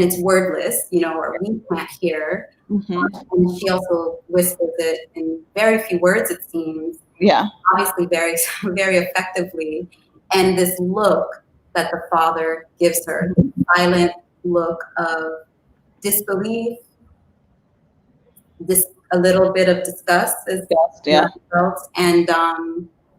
it's wordless, you know, or we can't hear. And she also whispers it in very few words, it seems. Yeah. Obviously very, very effectively. And this look that the father gives her, the silent look of disbelief, a little bit of disgust, as felt, and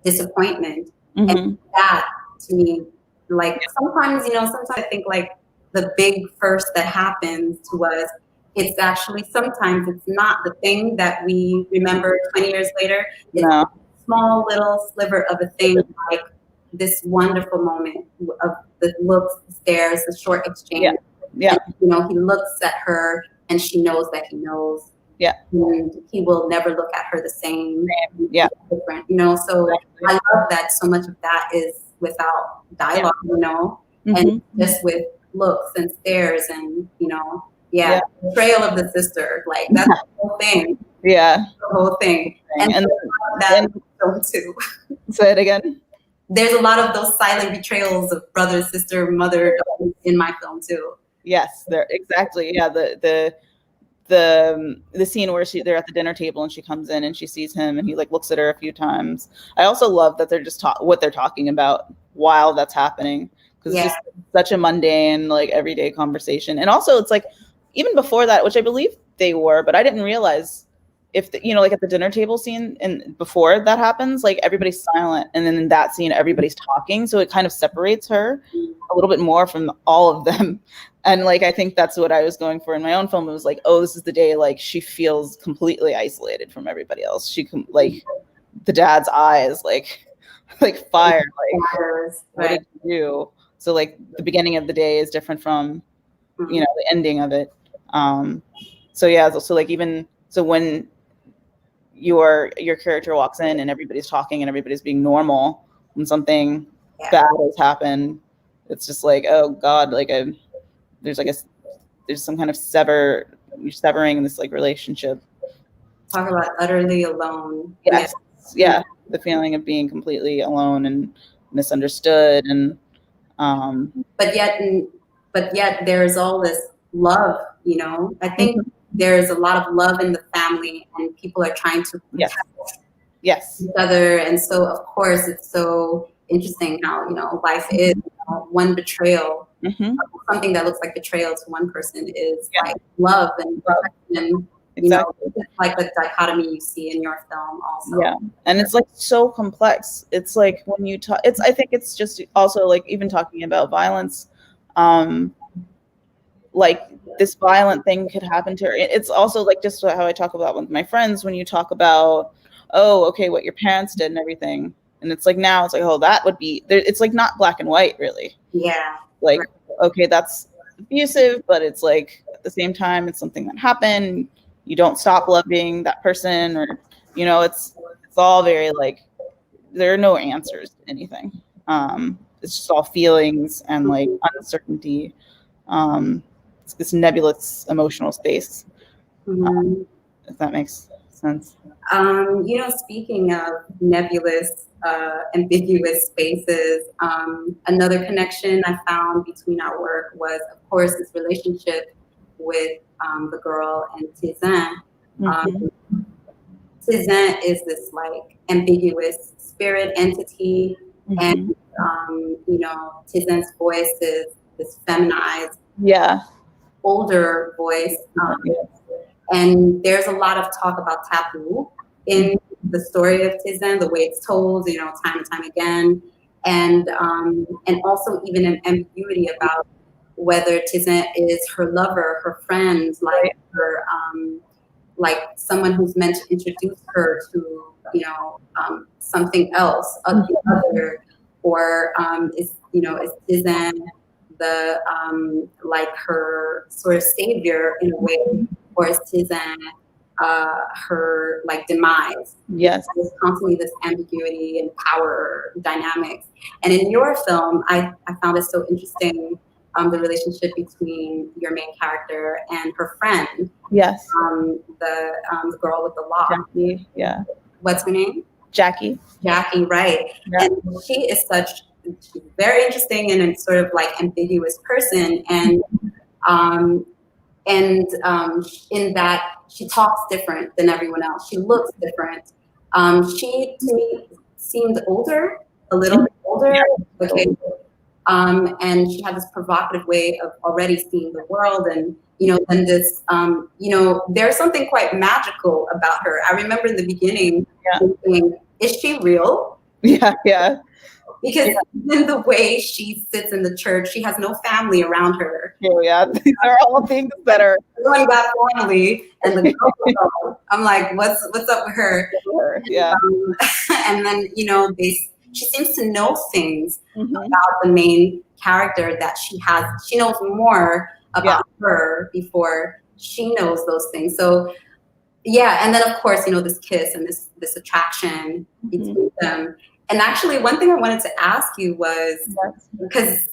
disappointment. And that, to me, like sometimes, you know, sometimes I think like the big first that happens to us, it's actually sometimes it's not the thing that we remember 20 years later. It's a small little sliver of a thing, like this wonderful moment of the looks, the stares, the short exchange. And, you know, he looks at her and she knows that he knows. And he will never look at her the same. Different, you know. So I love that so much of that is without dialogue, you know, and just with looks and stares and, you know, betrayal of the sister, like that's the whole thing. The whole thing. And that film too. Say it again. There's a lot of those silent betrayals of brother, sister, mother in my film too. Yes, there exactly. Yeah, the scene where they're at the dinner table and she comes in and she sees him and he like looks at her a few times. I also love that they're just what they're talking about while that's happening, because it's just such a mundane, like everyday conversation. And also it's like even before that, which I believe they were, but I didn't realize, if you know, like at the dinner table scene and before that happens, like everybody's silent, and then in that scene everybody's talking, so it kind of separates her a little bit more from all of them. And like I think that's what I was going for in my own film. It was like, oh, this is the day like she feels completely isolated from everybody else. She can like the dad's eyes like fire, like what did you do? So like the beginning of the day is different from, you know, the ending of it. So yeah, so like even so when your character walks in and everybody's talking and everybody's being normal, when something bad has happened, it's just like, oh God, like there's some kind of severing this like relationship. Talk about utterly alone. Yeah, the feeling of being completely alone and misunderstood, and but yet there's all this love, you know. I think there's a lot of love in the family and people are trying to protect each other. And so of course it's so interesting how, you know, life is, you know, one betrayal, something that looks like betrayal to one person is like love and protection. You know, it's like the dichotomy you see in your film also. And it's like so complex. It's like when you talk, I think it's just also like even talking about violence, like this violent thing could happen to her. It's also like just how I talk about with my friends, when you talk about, oh, okay, what your parents did and everything. And it's like, now it's like, oh, that would be, it's like not black and white really. Like, okay, that's abusive, but it's like at the same time, it's something that happened. You don't stop loving that person, or, you know, it's all very like, there are no answers to anything. It's just all feelings and like uncertainty. It's this nebulous emotional space. If that makes sense. You know, speaking of nebulous, ambiguous spaces, another connection I found between our work was, of course, this relationship with the girl and Tizan. Tizent is this like ambiguous spirit entity, and you know, Tizent's voice is this feminized, older voice. And there's a lot of talk about taboo in the story of Tizent, the way it's told, you know, time and time again, and also even an ambiguity about whether Tizent is her lover, her friend, like her, like someone who's meant to introduce her to, you know, something else, other, or is, you know, is Tizent the like her sort of savior in a way, or is Tizent her like demise? Yes. There's constantly this ambiguity and power dynamics. And in your film, I found it so interesting, the relationship between your main character and her friend. Yes. The girl with the lock. Jackie, yeah. What's her name? Jackie. Jackie, right. Yeah. And she is she's very interesting and a sort of like ambiguous person. And in that she talks different than everyone else. She looks different. She to me seemed older, a little bit older. Okay. And she had this provocative way of already seeing the world, and you know, then this, you know, there's something quite magical about her. I remember in the beginning thinking, is she real? Yeah. Because in the way she sits in the church, she has no family around her. Oh, yeah, these are all things that are. Everyone got family, and the girl, I'm like, what's up with her? Yeah. And then, you know, she seems to know things about the main character that she knows more about her before she knows those things. So yeah, and then of course, you know, this kiss and this attraction between them. And actually, one thing I wanted to ask you was, because,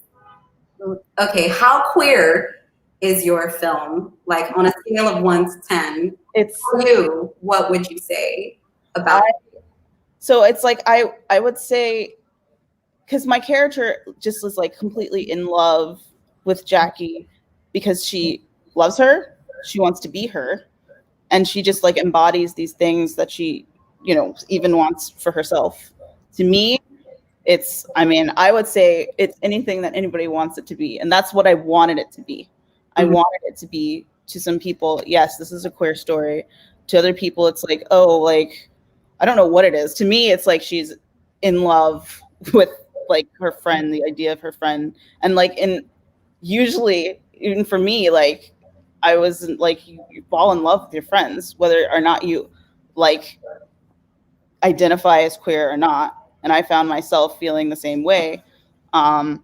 okay, how queer is your film? Like on a scale of 1 to 10, for you, what would you say about it? So it's like, I would say, because my character just was like completely in love with Jackie because she loves her, she wants to be her, and she just like embodies these things that she, you know, even wants for herself. To me, I would say it's anything that anybody wants it to be. And that's what I wanted it to be. I wanted it to be, to some people, yes, this is a queer story. To other people, it's like, oh, like, I don't know what it is. To me, it's like she's in love with like her friend, the idea of her friend. And like, usually, even for me, like, I was like, you fall in love with your friends, whether or not you like identify as queer or not. And I found myself feeling the same way. And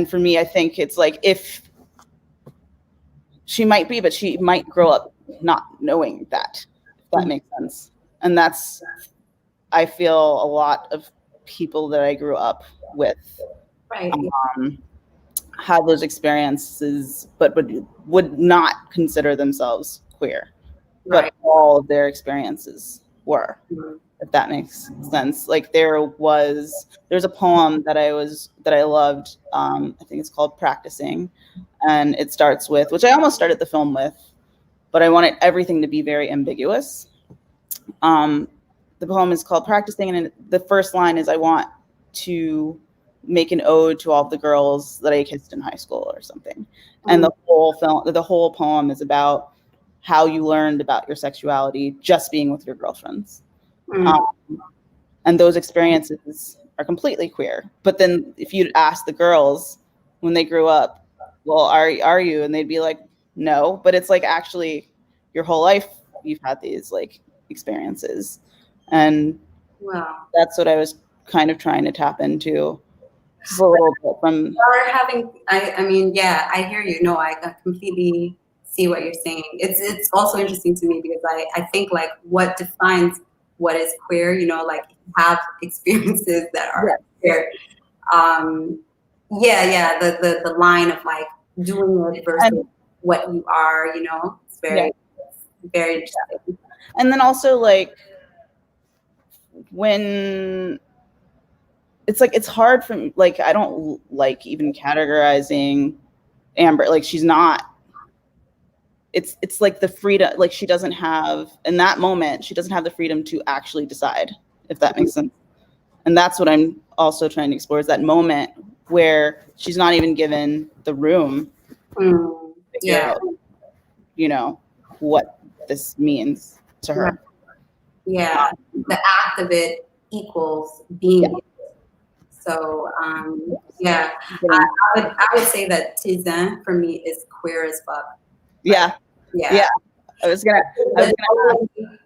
for me, I think it's like, if she might be, but she might grow up not knowing that, if that makes sense. And that's, I feel a lot of people that I grew up with had those experiences, but would not consider themselves queer. But all of their experiences were. If that makes sense. Like there's a poem that I loved. I think it's called Practicing. And it starts with, which I almost started the film with, but I wanted everything to be very ambiguous. The poem is called Practicing, and the first line is, I want to make an ode to all the girls that I kissed in high school or something. And the whole poem is about how you learned about your sexuality just being with your girlfriends. And those experiences are completely queer. But then if you'd ask the girls when they grew up, well, are you? And they'd be like, no. But it's like, actually, your whole life you've had these like experiences. And that's what I was kind of trying to tap into just a little bit from. I mean, yeah, I hear you. No, I completely see what you're saying. It's also interesting to me because I think like what defines what is queer, you know, like have experiences that are queer. The line of like doing it versus what you are, you know, it's very interesting. And then also like when it's like, it's hard for me, like I don't like even categorizing Amber, like she's not it's like the freedom, like she doesn't have, in that moment, she doesn't have the freedom to actually decide, if that makes sense. And that's what I'm also trying to explore, is that moment where she's not even given the room to figure out, you know, what this means to her. Right. Yeah, the act of it equals being it. So yeah, I would say that Tizan for me is queer as fuck. Yeah.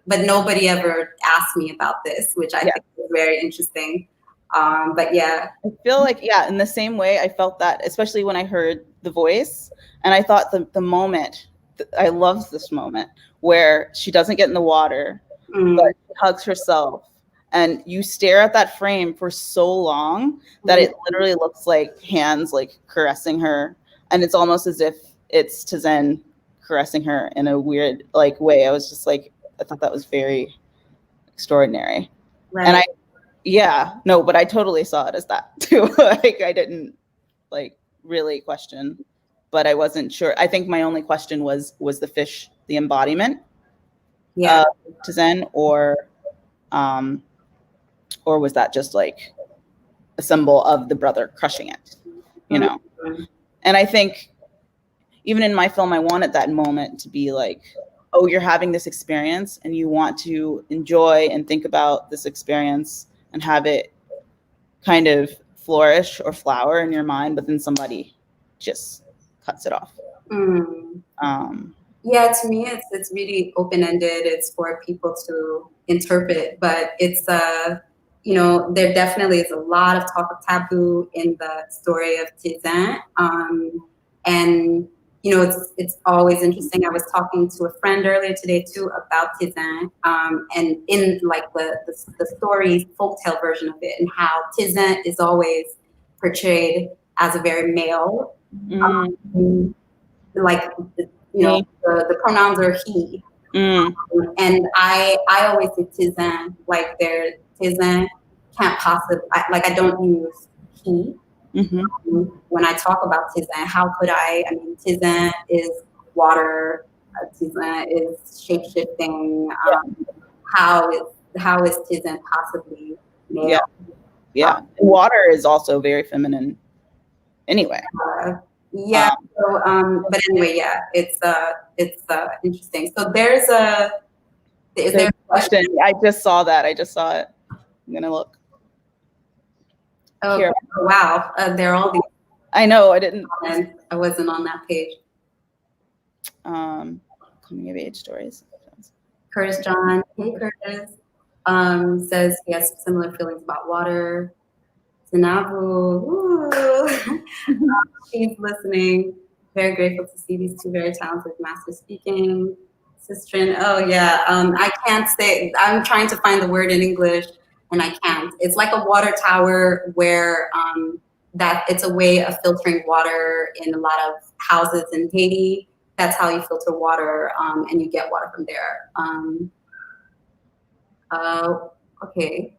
But nobody ever asked me about this, which I think is very interesting. But yeah, I feel like, in the same way I felt that, especially when I heard the voice, and I thought the moment, I loved this moment where she doesn't get in the water, but she hugs herself, and you stare at that frame for so long that it literally looks like hands like caressing her, and it's almost as if it's Tizan caressing her in a weird like way. I was just like, I thought that was very extraordinary. Right. And but I totally saw it as that too. Like I didn't like really question, but I wasn't sure. I think my only question was the fish the embodiment of Tizan, or was that just like a symbol of the brother crushing it, you know? And I think even in my film, I wanted that moment to be like, oh, you're having this experience and you want to enjoy and think about this experience and have it kind of flourish or flower in your mind, but then somebody just cuts it off. Yeah, to me, it's really open-ended. It's for people to interpret, but it's you know, there definitely is a lot of talk of taboo in the story of Tizan, and you know, it's always interesting. I was talking to a friend earlier today too about Tizan, and in like the story folktale version of it, and how Tizan is always portrayed as a very male, like you know, the pronouns are he, and I always say Tizan, like Tizan can't possibly, I don't use he. When I talk about Tizan, how could I? I mean, Tizan is water. Tizan is shape-shifting. How is Tizan possibly male? Water is also very feminine anyway. So, but anyway, it's interesting. So there's a question. I just saw it. I'm gonna look. Oh, here. Wow. They're all these. I know. I wasn't on that page. Coming of age stories. Curtis John. Hey, Curtis. Says he has similar feelings about water. Zinabu. She's listening. Very grateful to see these two very talented masters speaking. Sistrin. Oh, yeah. I can't say. I'm trying to find the word in English. And I can't. It's like a water tower where that it's a way of filtering water in a lot of houses in Haiti. That's how you filter water, and you get water from there. Okay.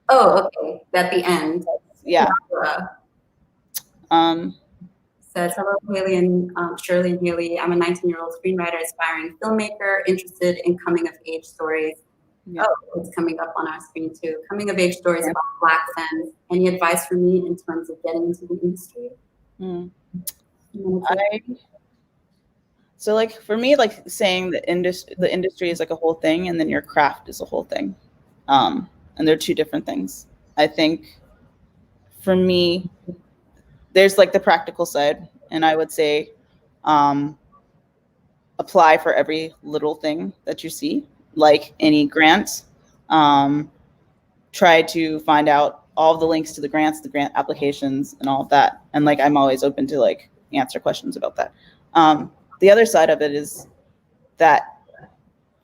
Oh, okay. At the end. Says, hello, Haley and Shirley and Haley. I'm a 19-year-old screenwriter, aspiring filmmaker, interested in coming-of-age stories. Oh, it's coming up on our screen too. Coming-of-age stories about Black femmes. Any advice for me in terms of getting into the industry? So, like for me, like saying the industry is like a whole thing, and then your craft is a whole thing, and they're two different things. I think for me, there's like the practical side, and I would say apply for every little thing that you see, like any grant. Try to find out all the links to the grants, the grant applications, and all of that. And like I'm always open to like answer questions about that. The other side of it is that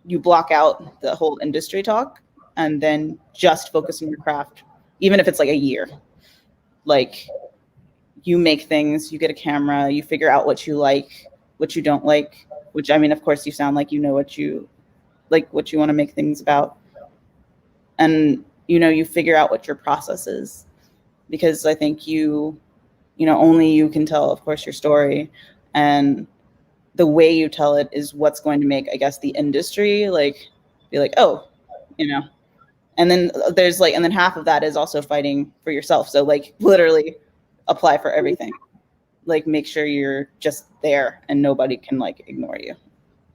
you block out the whole industry talk and then just focus on your craft, even if it's like a year. Like you make things, you get a camera, you figure out what you like, what you don't like, which I mean, of course you sound like you know what you like, what you want to make things about. And, you know, you figure out what your process is, because I think only you can tell, of course, your story. And the way you tell it is what's going to make, I guess, the industry like be like, oh, you know. And then there's like, and then half of that is also fighting for yourself. So like literally apply for everything. Like make sure you're just there and nobody can like ignore you,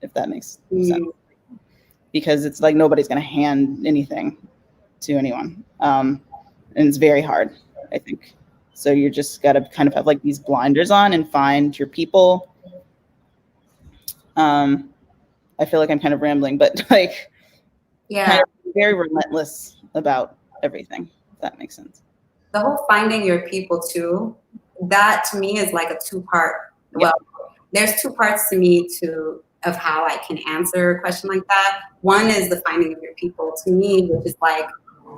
if that makes sense. Because it's like nobody's going to hand anything to anyone. And it's very hard, I think. So you just got to kind of have like these blinders on and find your people. I feel like I'm kind of rambling, but like, kind of very relentless about everything, if that makes sense. The whole finding your people too, that to me is like a two-part. Well, there's two parts to me of how I can answer a question like that. One is the finding of your people to me, which is like,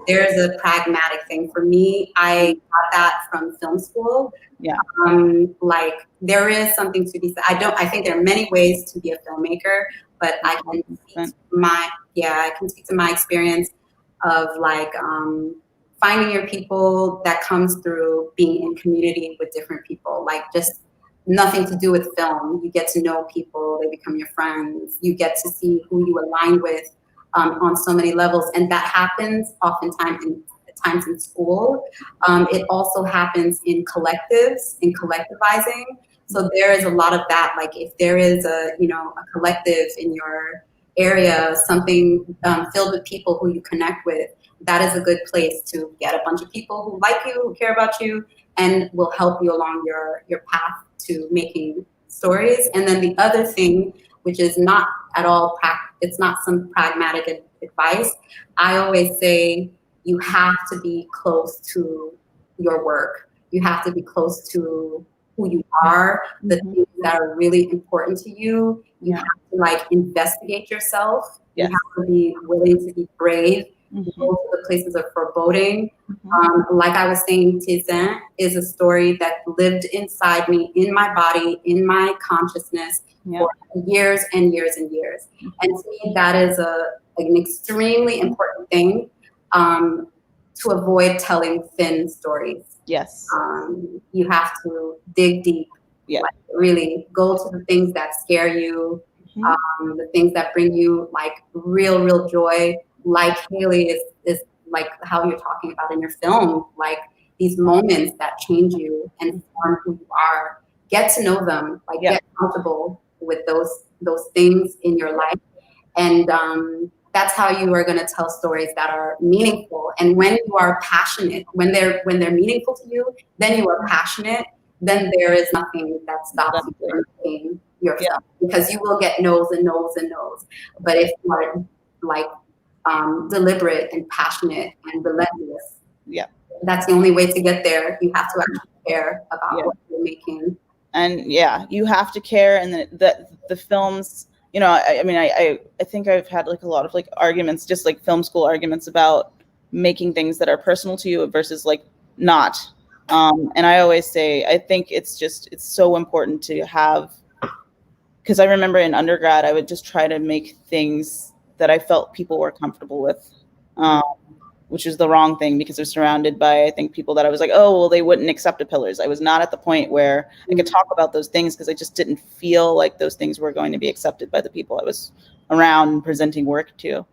there's a pragmatic thing for me. I got that from film school. Yeah. Like there is something to be said. I think there are many ways to be a filmmaker, but I can speak to my experience of like finding your people that comes through being in community with different people, like just nothing to do with film. You get to know people, they become your friends. You get to see who you align with on so many levels. And that happens oftentimes in school. It also happens in collectives, in collectivizing. So there is a lot of that. Like if there is a collective in your area, something filled with people who you connect with, that is a good place to get a bunch of people who like you, who care about you, and will help you along your path to making stories. And then the other thing, which is not at all it's not some pragmatic advice. I always say you have to be close to your work. You have to be close to who you are, the things that are really important to you. You have to like investigate yourself. You have to be willing to be brave. Go to the places of foreboding. Like I was saying, Transcendence is a story that lived inside me, in my body, in my consciousness for years and years and years. And to me, that is an extremely important thing to avoid telling thin stories. Yes. You have to dig deep. Like really go to the things that scare you, the things that bring you like real joy. Like Haley is like how you're talking about in your film, like these moments that change you and form who you are. Get to know them, like get comfortable with those things in your life. And that's how you are going to tell stories that are meaningful. And when you are passionate, when they're meaningful to you, then you are passionate, then there is nothing that stops you from making your film, because you will get no's and no's and no's. But if you are like deliberate and passionate and relentless, that's the only way to get there. You have to actually care about what you're making. And you have to care. And the films, you know, I think I've had like a lot of like arguments, just like film school arguments about making things that are personal to you versus like not. And I always say, I think it's so important to have, because I remember in undergrad, I would just try to make things that I felt people were comfortable with, which is the wrong thing, because they're surrounded by, I think, people that I was like, oh, well, they wouldn't accept the pillars. I was not at the point where I could talk about those things because I just didn't feel like those things were going to be accepted by the people I was around and presenting work to.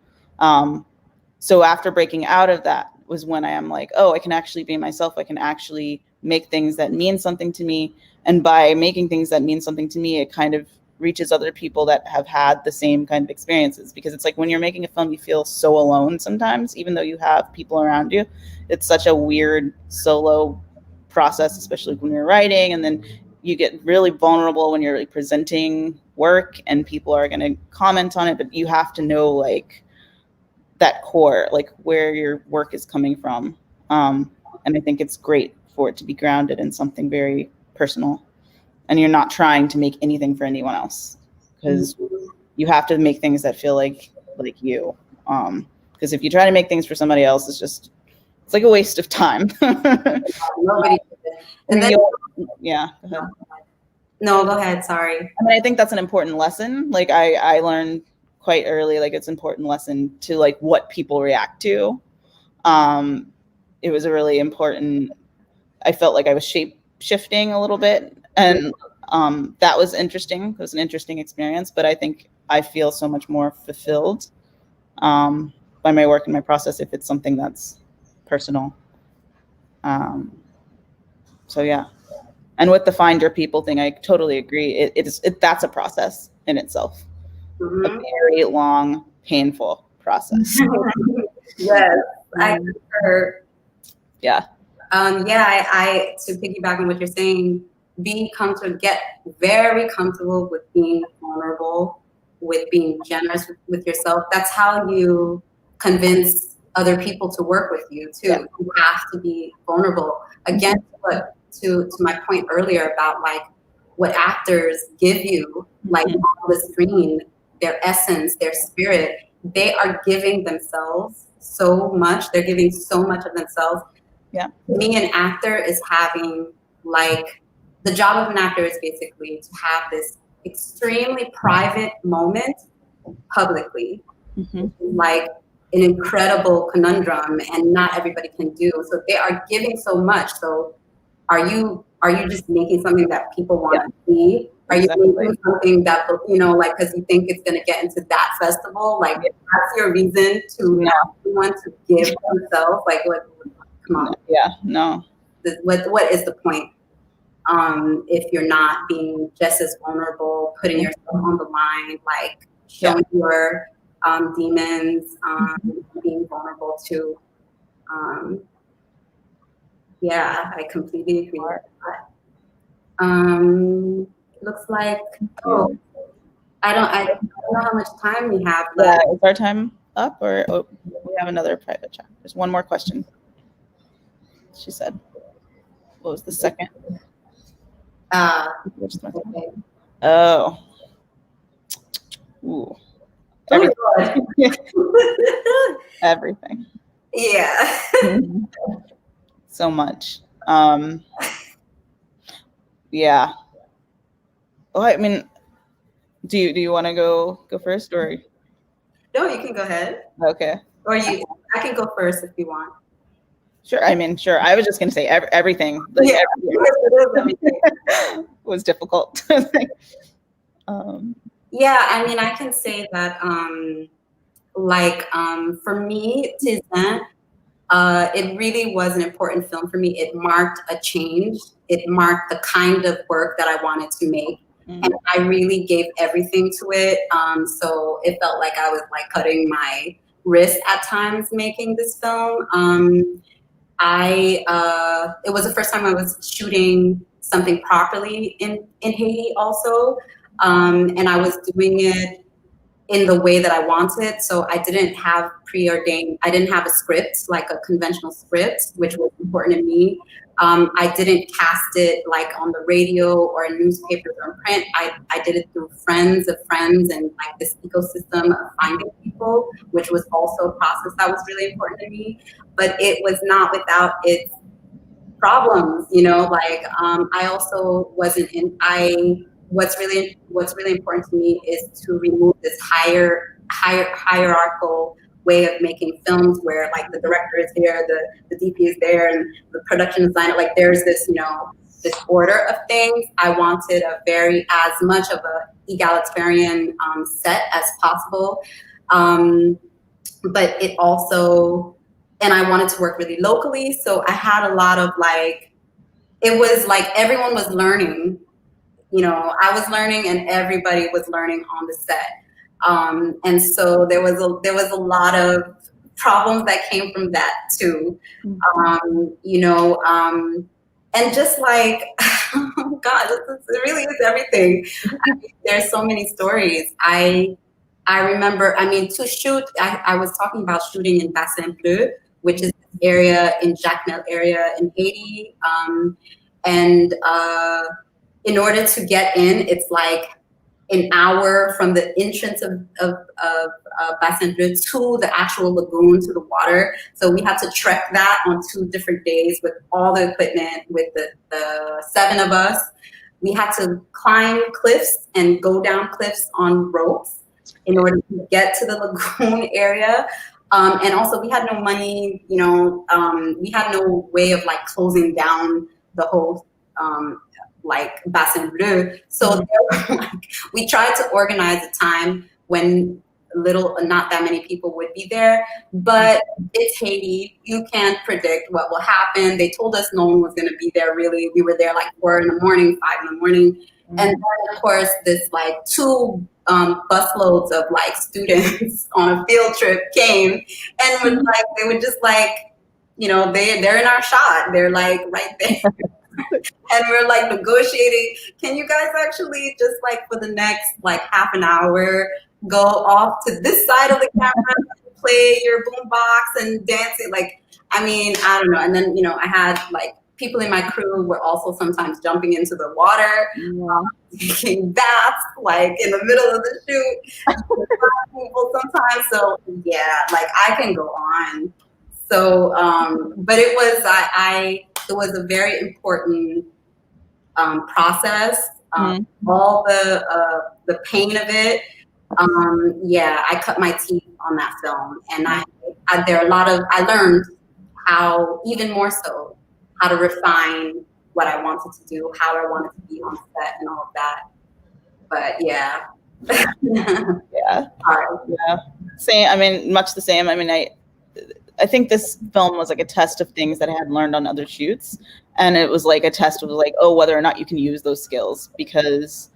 So after breaking out of that was when I am like, oh, I can actually be myself. I can actually make things that mean something to me. And by making things that mean something to me, it kind of reaches other people that have had the same kind of experiences. Because it's like when you're making a film, you feel so alone sometimes, even though you have people around you. It's such a weird solo process, especially when you're writing. And then you get really vulnerable when you're like presenting work and people are going to comment on it. But you have to know like that core, like where your work is coming from. And I think it's great for it to be grounded in something very personal. And you're not trying to make anything for anyone else, because you have to make things that feel like you. Because if you try to make things for somebody else, it's like a waste of time. Nobody. And then, go ahead. No, go ahead. Sorry. I mean, I think that's an important lesson. Like I learned quite early, like it's an important lesson to like what people react to. It was a really important. I felt like I was shape shifting a little bit, and That was interesting. It was an interesting experience, but I think I feel so much more fulfilled by my work and my process if it's something that's personal. So yeah. And with the find your people thing, I totally agree. That's a process in itself. A very long, painful process. Yes, I concur. Yeah. I to piggyback on what you're saying, get very comfortable with being vulnerable, with being generous with yourself. That's how you convince other people to work with you too. Yeah. You have to be vulnerable. Again, to my point earlier about like what actors give you, like on the screen, their essence, their spirit, they are giving themselves so much. They're giving so much of themselves. Yeah. Being an actor is having like, the job of an actor is basically to have this extremely private moment publicly, like an incredible conundrum, and not everybody can do. So they are giving so much. So are you just making something that people want to see? Are you making something that, you know, like, because you think it's going to get into that festival? Like, that's your reason to not want to give themselves? Like, what? Come on. Yeah, no. What is the point if you're not being just as vulnerable, putting yourself on the line, like showing your demons, being vulnerable to. I completely agree with that. Looks like, I don't know how much time we have left. Is our time up, or we have another private chat? There's one more question. She said, what was the second? Okay. Oh. Ooh. Everything. Yeah. So much. Yeah. Oh, I mean, do you want to go first, or? No, you can go ahead. Okay. Or I can go first if you want. Sure. I mean, sure. I was just going to say everything. Like, everything was difficult. Yeah, I mean, I can say that, for me, Transcendence, it really was an important film for me. It marked a change. It marked the kind of work that I wanted to make. And I really gave everything to it. So it felt like I was like cutting my wrist at times making this film. It was the first time I was shooting something properly in Haiti also. And I was doing it in the way that I wanted. So I didn't have I didn't have a script, like a conventional script, which was important to me. I didn't cast it like on the radio or in newspapers or in print. I did it through friends of friends and like this ecosystem of finding people, which was also a process that was really important to me. But it was not without its problems, you know, like I also wasn't what's really important to me is to remove this hierarchical way of making films where like the director is there, the DP is there, and the production designer, like there's this, you know, this order of things. I wanted as much of a egalitarian set as possible. But it also, and I wanted to work really locally. So I had a lot of like, it was like everyone was learning. You know, I was learning and everybody was learning on the set. And so there was a lot of problems that came from that too. You know, and just like, oh God, it really is everything. I mean, there's so many stories. I remember, I mean, to shoot, I was talking about shooting in Bassin Bleu, which is an area in Jacmel area in Haiti. And in order to get in, it's like an hour from the entrance of Bassin Bleu to the actual lagoon, to the water. So we had to trek that on 2 different days with all the equipment, with the 7 of us. We had to climb cliffs and go down cliffs on ropes in order to get to the lagoon area. And also we had no money, you know, we had no way of like closing down the whole like Bassin Bleu. So they were, like, we tried to organize a time when not that many people would be there, but it's Haiti. You can't predict what will happen. They told us no one was going to be there really. We were there like 4 in the morning, 5 in the morning. And then of course this like 2 busloads of like students on a field trip came and was like, they were just like, you know, they're in our shot. They're like right there. And we're like negotiating. Can you guys actually just like for the next like half an hour go off to this side of the camera and play your boombox and dance it? Like, I mean, I don't know. And then, you know, I had like people in my crew were also sometimes jumping into the water, taking baths like in the middle of the shoot. People sometimes. So yeah, like I can go on. So, but it was it was a very important process. All the pain of it. Yeah, I cut my teeth on that film, and I learned how, even more so, how to refine what I wanted to do, how I wanted to be on set, and all of that. But yeah. Yeah. Same. I mean, much the same. I mean, I think this film was like a test of things that I had learned on other shoots. And it was like a test of like, oh, whether or not you can use those skills, because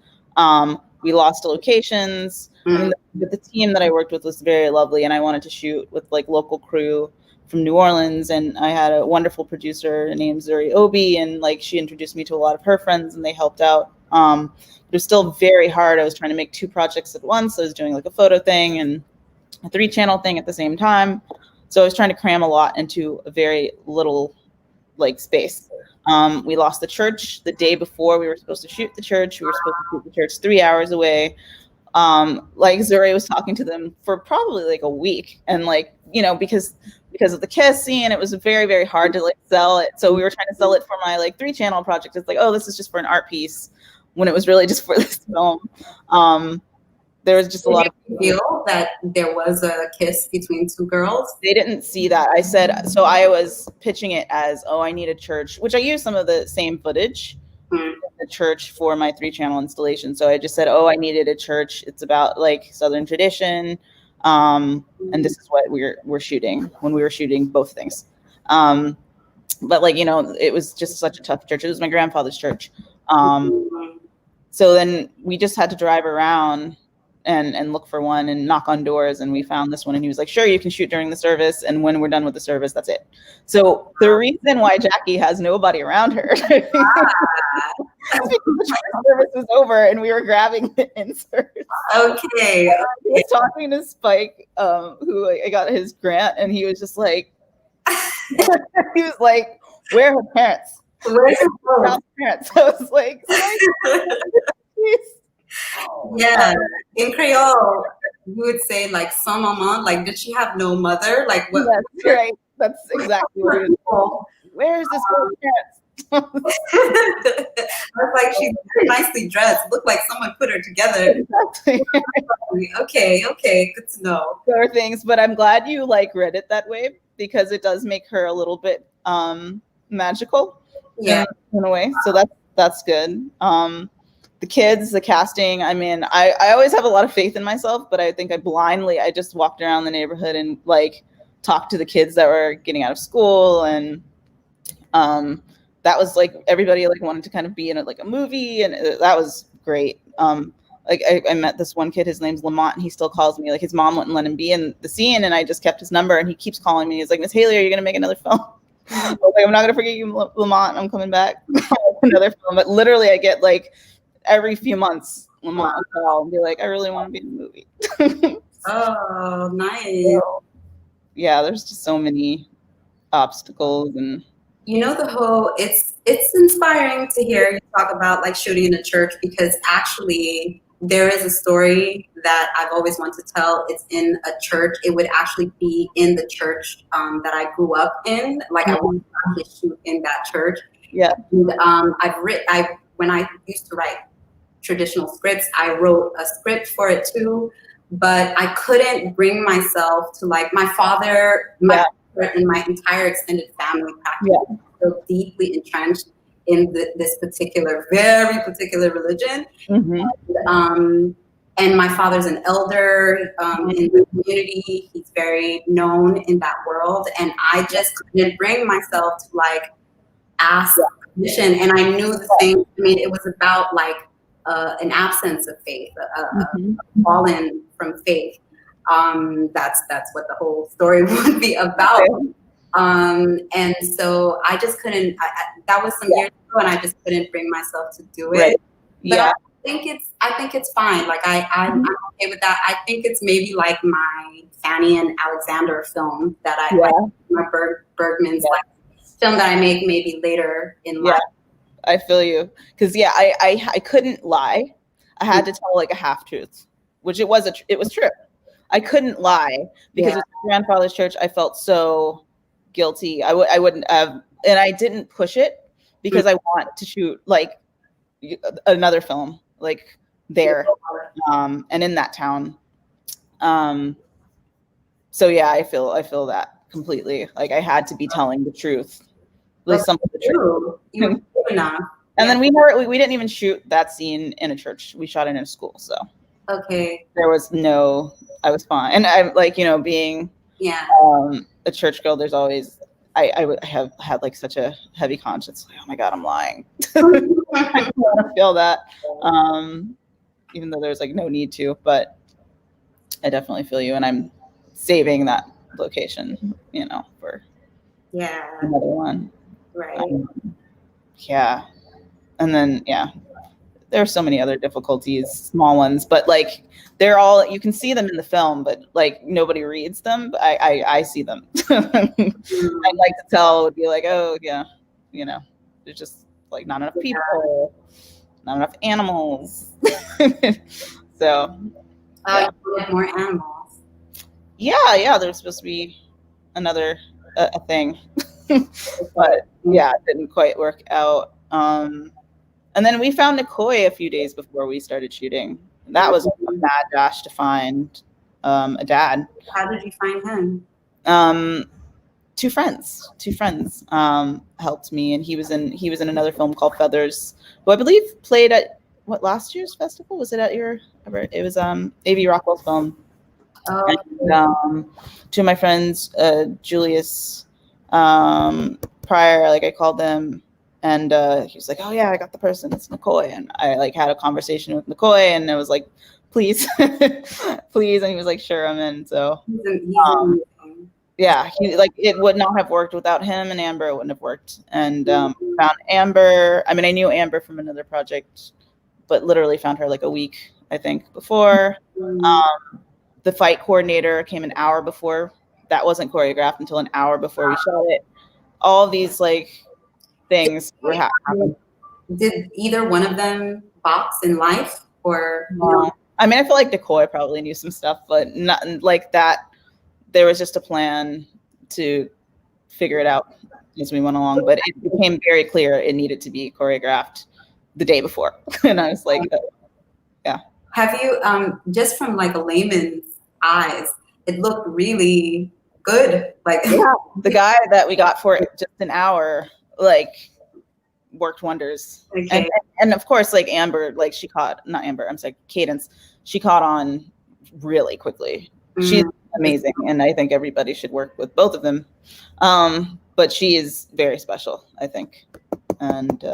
we lost locations. I mean, the team that I worked with was very lovely, and I wanted to shoot with like local crew from New Orleans. And I had a wonderful producer named Zuri Obi, and like she introduced me to a lot of her friends and they helped out. But it was still very hard. I was trying to make 2 projects at once. I was doing like a photo thing and a 3-channel thing at the same time. So I was trying to cram a lot into a very little like space. We lost the church the day before we were supposed to shoot the church. We were supposed to shoot the church 3 hours away. Like Zuri was talking to them for probably like a week, and like, you know, because of the kiss scene, it was very, very hard to like sell it. So we were trying to sell it for my like 3-channel project. It's like, oh, this is just for an art piece, when it was really just for this film. There was just a lot of feel that there was a kiss between 2 girls. They didn't see that. I said, so I was pitching it as, oh, I need a church, which I used some of the same footage in the church for my 3-channel installation. So I just said, oh, I needed a church. It's about like Southern tradition. And this is what we're shooting when we were shooting both things. But like, you know, it was just such a tough church. It was my grandfather's church. So then we just had to drive around and look for one and knock on doors, and we found this one, and he was like, sure, you can shoot during the service, and when we're done with the service, that's it. So the reason why Jackie has nobody around her is because the service was over and we were grabbing the inserts. Okay. I was talking to Spike, who I got his grant, and he was just like, he was like, where are her parents? Where's her parents? I was like, yeah, in Creole, you would say like "sans maman." Like, did she have no mother? Like, what? That's right. That's exactly what it was. Where is this girl's parents? I was like, she's very nicely dressed. Looked like someone put her together. Exactly. Okay, good to know. There are things, but I'm glad you like read it that way, because it does make her a little bit magical. Yeah, in a way. So that's good. The kids, the casting, I mean, I always have a lot of faith in myself, but I think I just walked around the neighborhood and like talked to the kids that were getting out of school, and that was like, everybody like wanted to kind of be in like a movie, and that was great. Like I met this one kid, his name's Lamont, and he still calls me. Like his mom wouldn't let him be in the scene, and I just kept his number, and he keeps calling me. He's like, Miss Haley, are you gonna make another film? I was like, I'm not gonna forget you, Lamont. I'm coming back. Another film. But literally, I get like every few months, Lamont will call and be like, I really want to be in the movie. Oh, nice. So, yeah, there's just so many obstacles, and you know, it's inspiring to hear you talk about like shooting in a church, because actually there is a story that I've always wanted to tell. It's in a church. It would actually be in the church that I grew up in. Like I wanted to actually shoot in that church. Yeah. And, when I used to write traditional scripts, I wrote a script for it too, but I couldn't bring myself to like my father, and my entire extended family practice so deeply entrenched this particular, very particular religion. And my father's an elder in the community. He's very known in that world. And I just couldn't bring myself to like ask permission. And I knew the thing, I mean, it was about like an absence of faith, fallen from faith. That's what the whole story would be about. And so I just couldn't, that was some years ago, and I just couldn't bring myself to do it. Right. But I think it's fine. Like I'm okay with that. I think it's maybe like my Fanny and Alexander film that I like, my Bergman's like film that I make maybe later in life. I feel you. Cause I couldn't lie. I had to tell like a half truth, which it was true. I couldn't lie because with my grandfather's church, I felt so guilty. I wouldn't have, and I didn't push it because I want to shoot like another film like there and in that town. So yeah, I feel that completely. Like I had to be telling the truth. At least some of the truth. You were good enough. And then we didn't even shoot that scene in a church. We shot it in a school. So there was I was fine. And I'm like, being a church girl, there's always I have had like such a heavy conscience. Like, oh my God, I'm lying. I don't want to feel that. Even though there's like no need to, but I definitely feel you. And I'm saving that location, for another one. Right. And then, there are so many other difficulties, small ones, but like they're all, you can see them in the film, but like nobody reads them. But I see them. I'd like to tell, would be like, oh yeah, there's just like not enough people, not enough animals. So you need more animals. There's supposed to be another a thing. But it didn't quite work out. And then we found Nikoi a few days before we started shooting. That was a mad dash to find a dad. How did you find him? Two friends helped me, and he was in another film called Feathers, who I believe played at last year's festival. Was it at your? It was A.V. Rockwell's film. And, two of my friends, Julius Pryor, like I called them. And he was like, oh yeah, I got the person. It's Nikoi. And I like had a conversation with Nikoi, and I was like, please, please. And he was like, sure, I'm in. So he like, it would not have worked without him, and Amber, it wouldn't have worked. And found Amber. I mean, I knew Amber from another project, but literally found her like a week, I think, before. The fight coordinator came an hour before. That wasn't choreographed until an hour before we shot it. All these like things were happening. Did either one of them box in life, or no? I mean, I feel like Nikoi probably knew some stuff, but not like that. There was just a plan to figure it out as we went along, but it became very clear it needed to be choreographed the day before. And I was like, yeah. Have you, just from like a layman's eyes, it looked really good. Like the guy that we got for just an hour, like worked wonders. And of course, like Amber, like Cadence, she caught on really quickly. She's amazing, and I think everybody should work with both of them. But she is very special, I think, and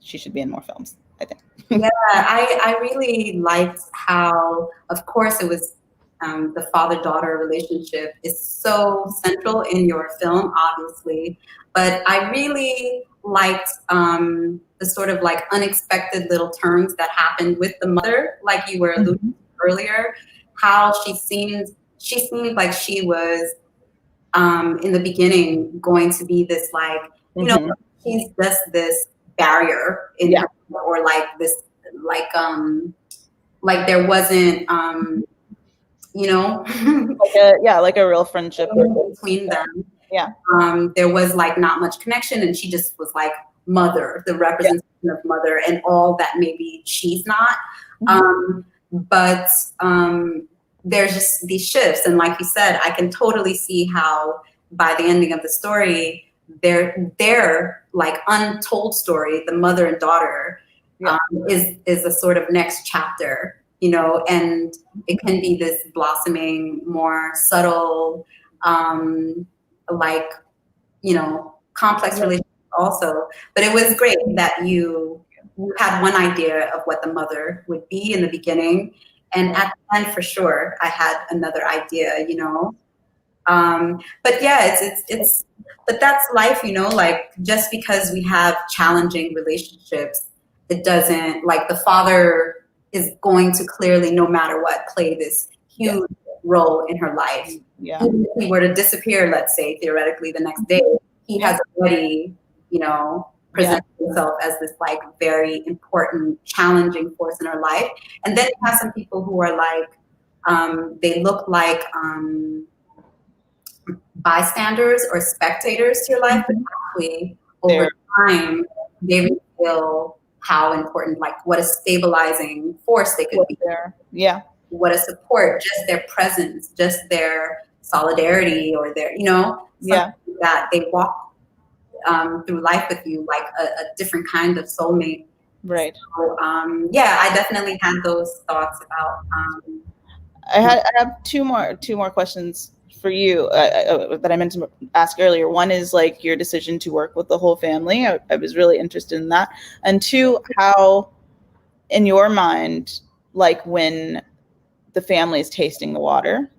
she should be in more films, I think. I really liked how, of course, it was the father-daughter relationship is so central in your film, obviously, but I really liked the sort of like unexpected little turns that happened with the mother, like you were alluding to earlier, how she seemed like she was in the beginning going to be this like, she's just this barrier in her, or like this, like there wasn't, like a real friendship between them. There was like not much connection, and she just was like mother, the representation of mother, and all that maybe she's not. But there's just these shifts, and like you said, I can totally see how by the ending of the story, their like untold story, the mother and daughter, is a sort of next chapter, you know, and it can be this blossoming, more subtle, like, you know, complex relationship also. But it was great that you had one idea of what the mother would be in the beginning, and at the end, for sure, I had another idea, you know. But yeah, but that's life, you know, like just because we have challenging relationships, it doesn't, like the father is going to clearly, no matter what, play this huge role in her life. Even if he were to disappear, let's say, theoretically the next day, he has already, you know, presented himself as this like very important, challenging force in her life. And then you have some people who are like, they look like, bystanders or spectators to your life, but actually over time they reveal how important, like what a stabilizing force they could be. What a support, just their presence, just their solidarity, or their, you know, something that they walk through life with you like a different kind of soulmate. Right. So, yeah, I definitely had those thoughts about. I have two more questions for you that I meant to ask earlier. One is like your decision to work with the whole family. I was really interested in that. And two, how in your mind, like when the family is tasting the water,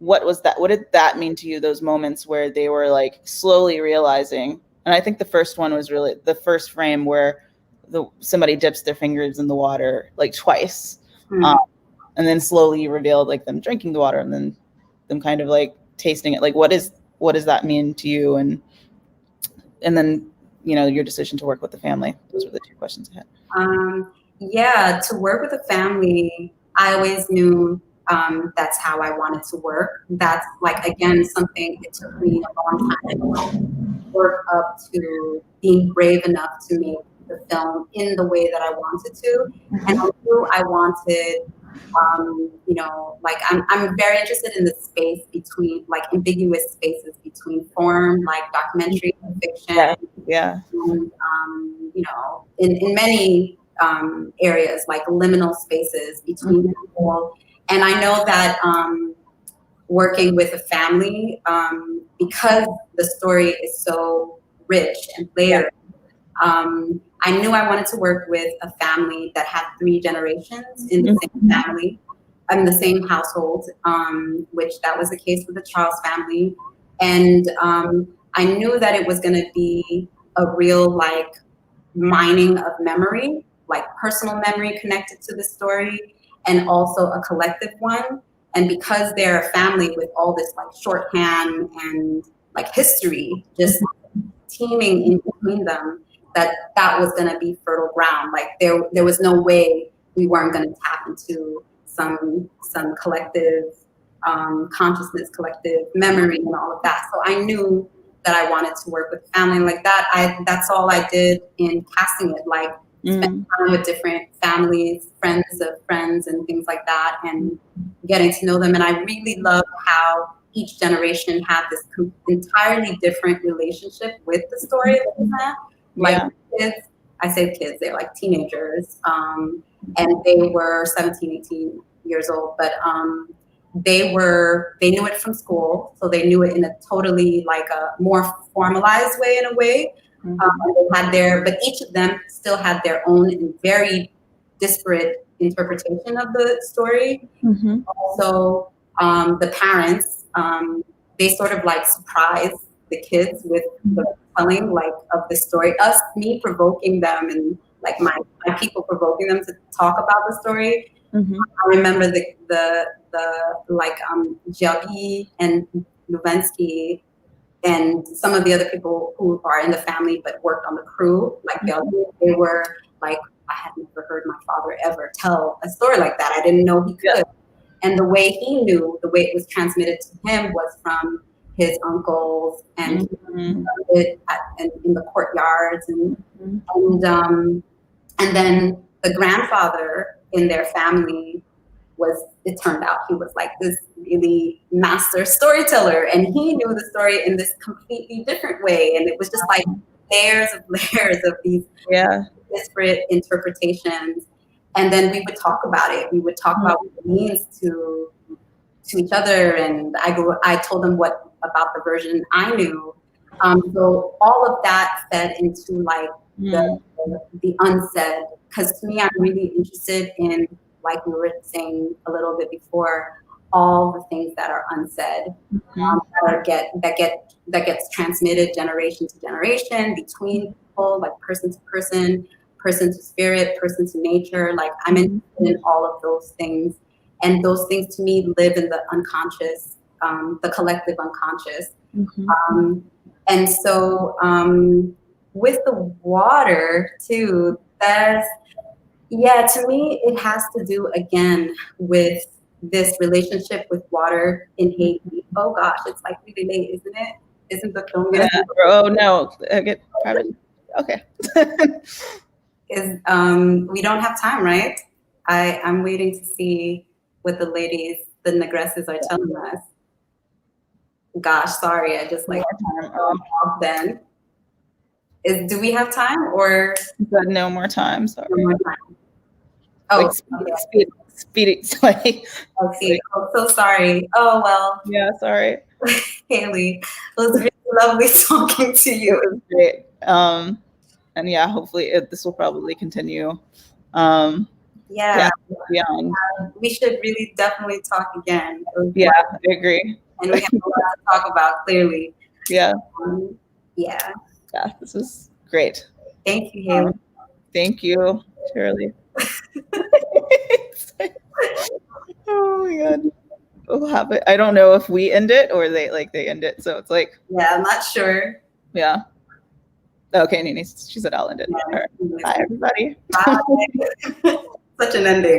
what was that? What did that mean to you? Those moments where they were like slowly realizing, and I think the first one was really the first frame where somebody dips their fingers in the water like twice. And then slowly revealed like them drinking the water and then them kind of like tasting it. Like, what does that mean to you? And then, you know, your decision to work with the family. Those were the two questions I had. Yeah, to work with a family, I always knew that's how I wanted to work. That's like, again, something it took me a long time to work up to being brave enough to make the film in the way that I wanted to. And I knew I wanted, you know, like I'm very interested in the space between, like ambiguous spaces between form, like documentary and fiction. And, you know, in many areas, like liminal spaces between people. And I know that working with a family, because the story is so rich and layered, I knew I wanted to work with a family that had 3 generations in the same family, in the same household, which that was the case with the Charles family. And I knew that it was going to be a real like mining of memory, like personal memory connected to the story, and also a collective one. And because they're a family with all this like shorthand and like history just teaming in between them, that was going to be fertile ground. Like there was no way we weren't going to tap into some collective consciousness, collective memory, and all of that. So I knew that I wanted to work with family like that. That's all I did in casting it, like spend time with different families, friends of friends, and things like that, and getting to know them. And I really love how each generation had this entirely different relationship with the story. Like kids, I say kids, they're like teenagers, and they were 17, 18 years old, but they knew it from school, so they knew it in a totally like a more formalized way, in a way. They had but each of them still had their own and very disparate interpretation of the story. Also, the parents, they sort of like surprise the kids with the telling like of the story, me provoking them, and like my people provoking them to talk about the story. I remember the like Jabi and Lubensky and some of the other people who are in the family but worked on the crew, like they were like, I had never heard my father ever tell a story like that. I didn't know he could. And the way he knew, the way it was transmitted to him was from his uncles, and it in the courtyards, and then the grandfather in their family it turned out he was like this really master storyteller, and he knew the story in this completely different way. And it was just like layers of these disparate interpretations. And then we would talk about it. We would talk about what it means to each other. And I told him what about the version I knew. So all of that fed into like the unsaid, because to me, I'm really interested in, like we were saying a little bit before, all the things that are unsaid, that gets transmitted generation to generation, between people, like person to person to spirit, person to nature. Like I'm interested in all of those things, and those things to me live in the unconscious, the collective unconscious. And so with the water too, to me, it has to do again with this relationship with water in Haiti. Oh gosh, it's like really late, isn't it? Isn't the film? Yeah. Oh no, I get private. Okay. We don't have time, right? I'm waiting to see what the negresses are telling us. Gosh, sorry, I just like off then. Do we have time or? No more time, sorry. No more time. Oh, like, speedy. Like, okay. Oh, so sorry. Oh well. Yeah, sorry. Haley, it was really lovely talking to you. It was great. And yeah, hopefully this will probably continue. Beyond. We should really definitely talk again. Yeah, I agree. And we have a lot to talk about, clearly. Yeah. Yeah, this was great. Thank you, Haley. Thank you, Shirley. Oh my God. We'll have it. I don't know if we end it or they end it. So it's like. Yeah, I'm not sure. Yeah. Okay, Nini, she said I'll end it. All right. Bye, everybody. Bye. Such an ending.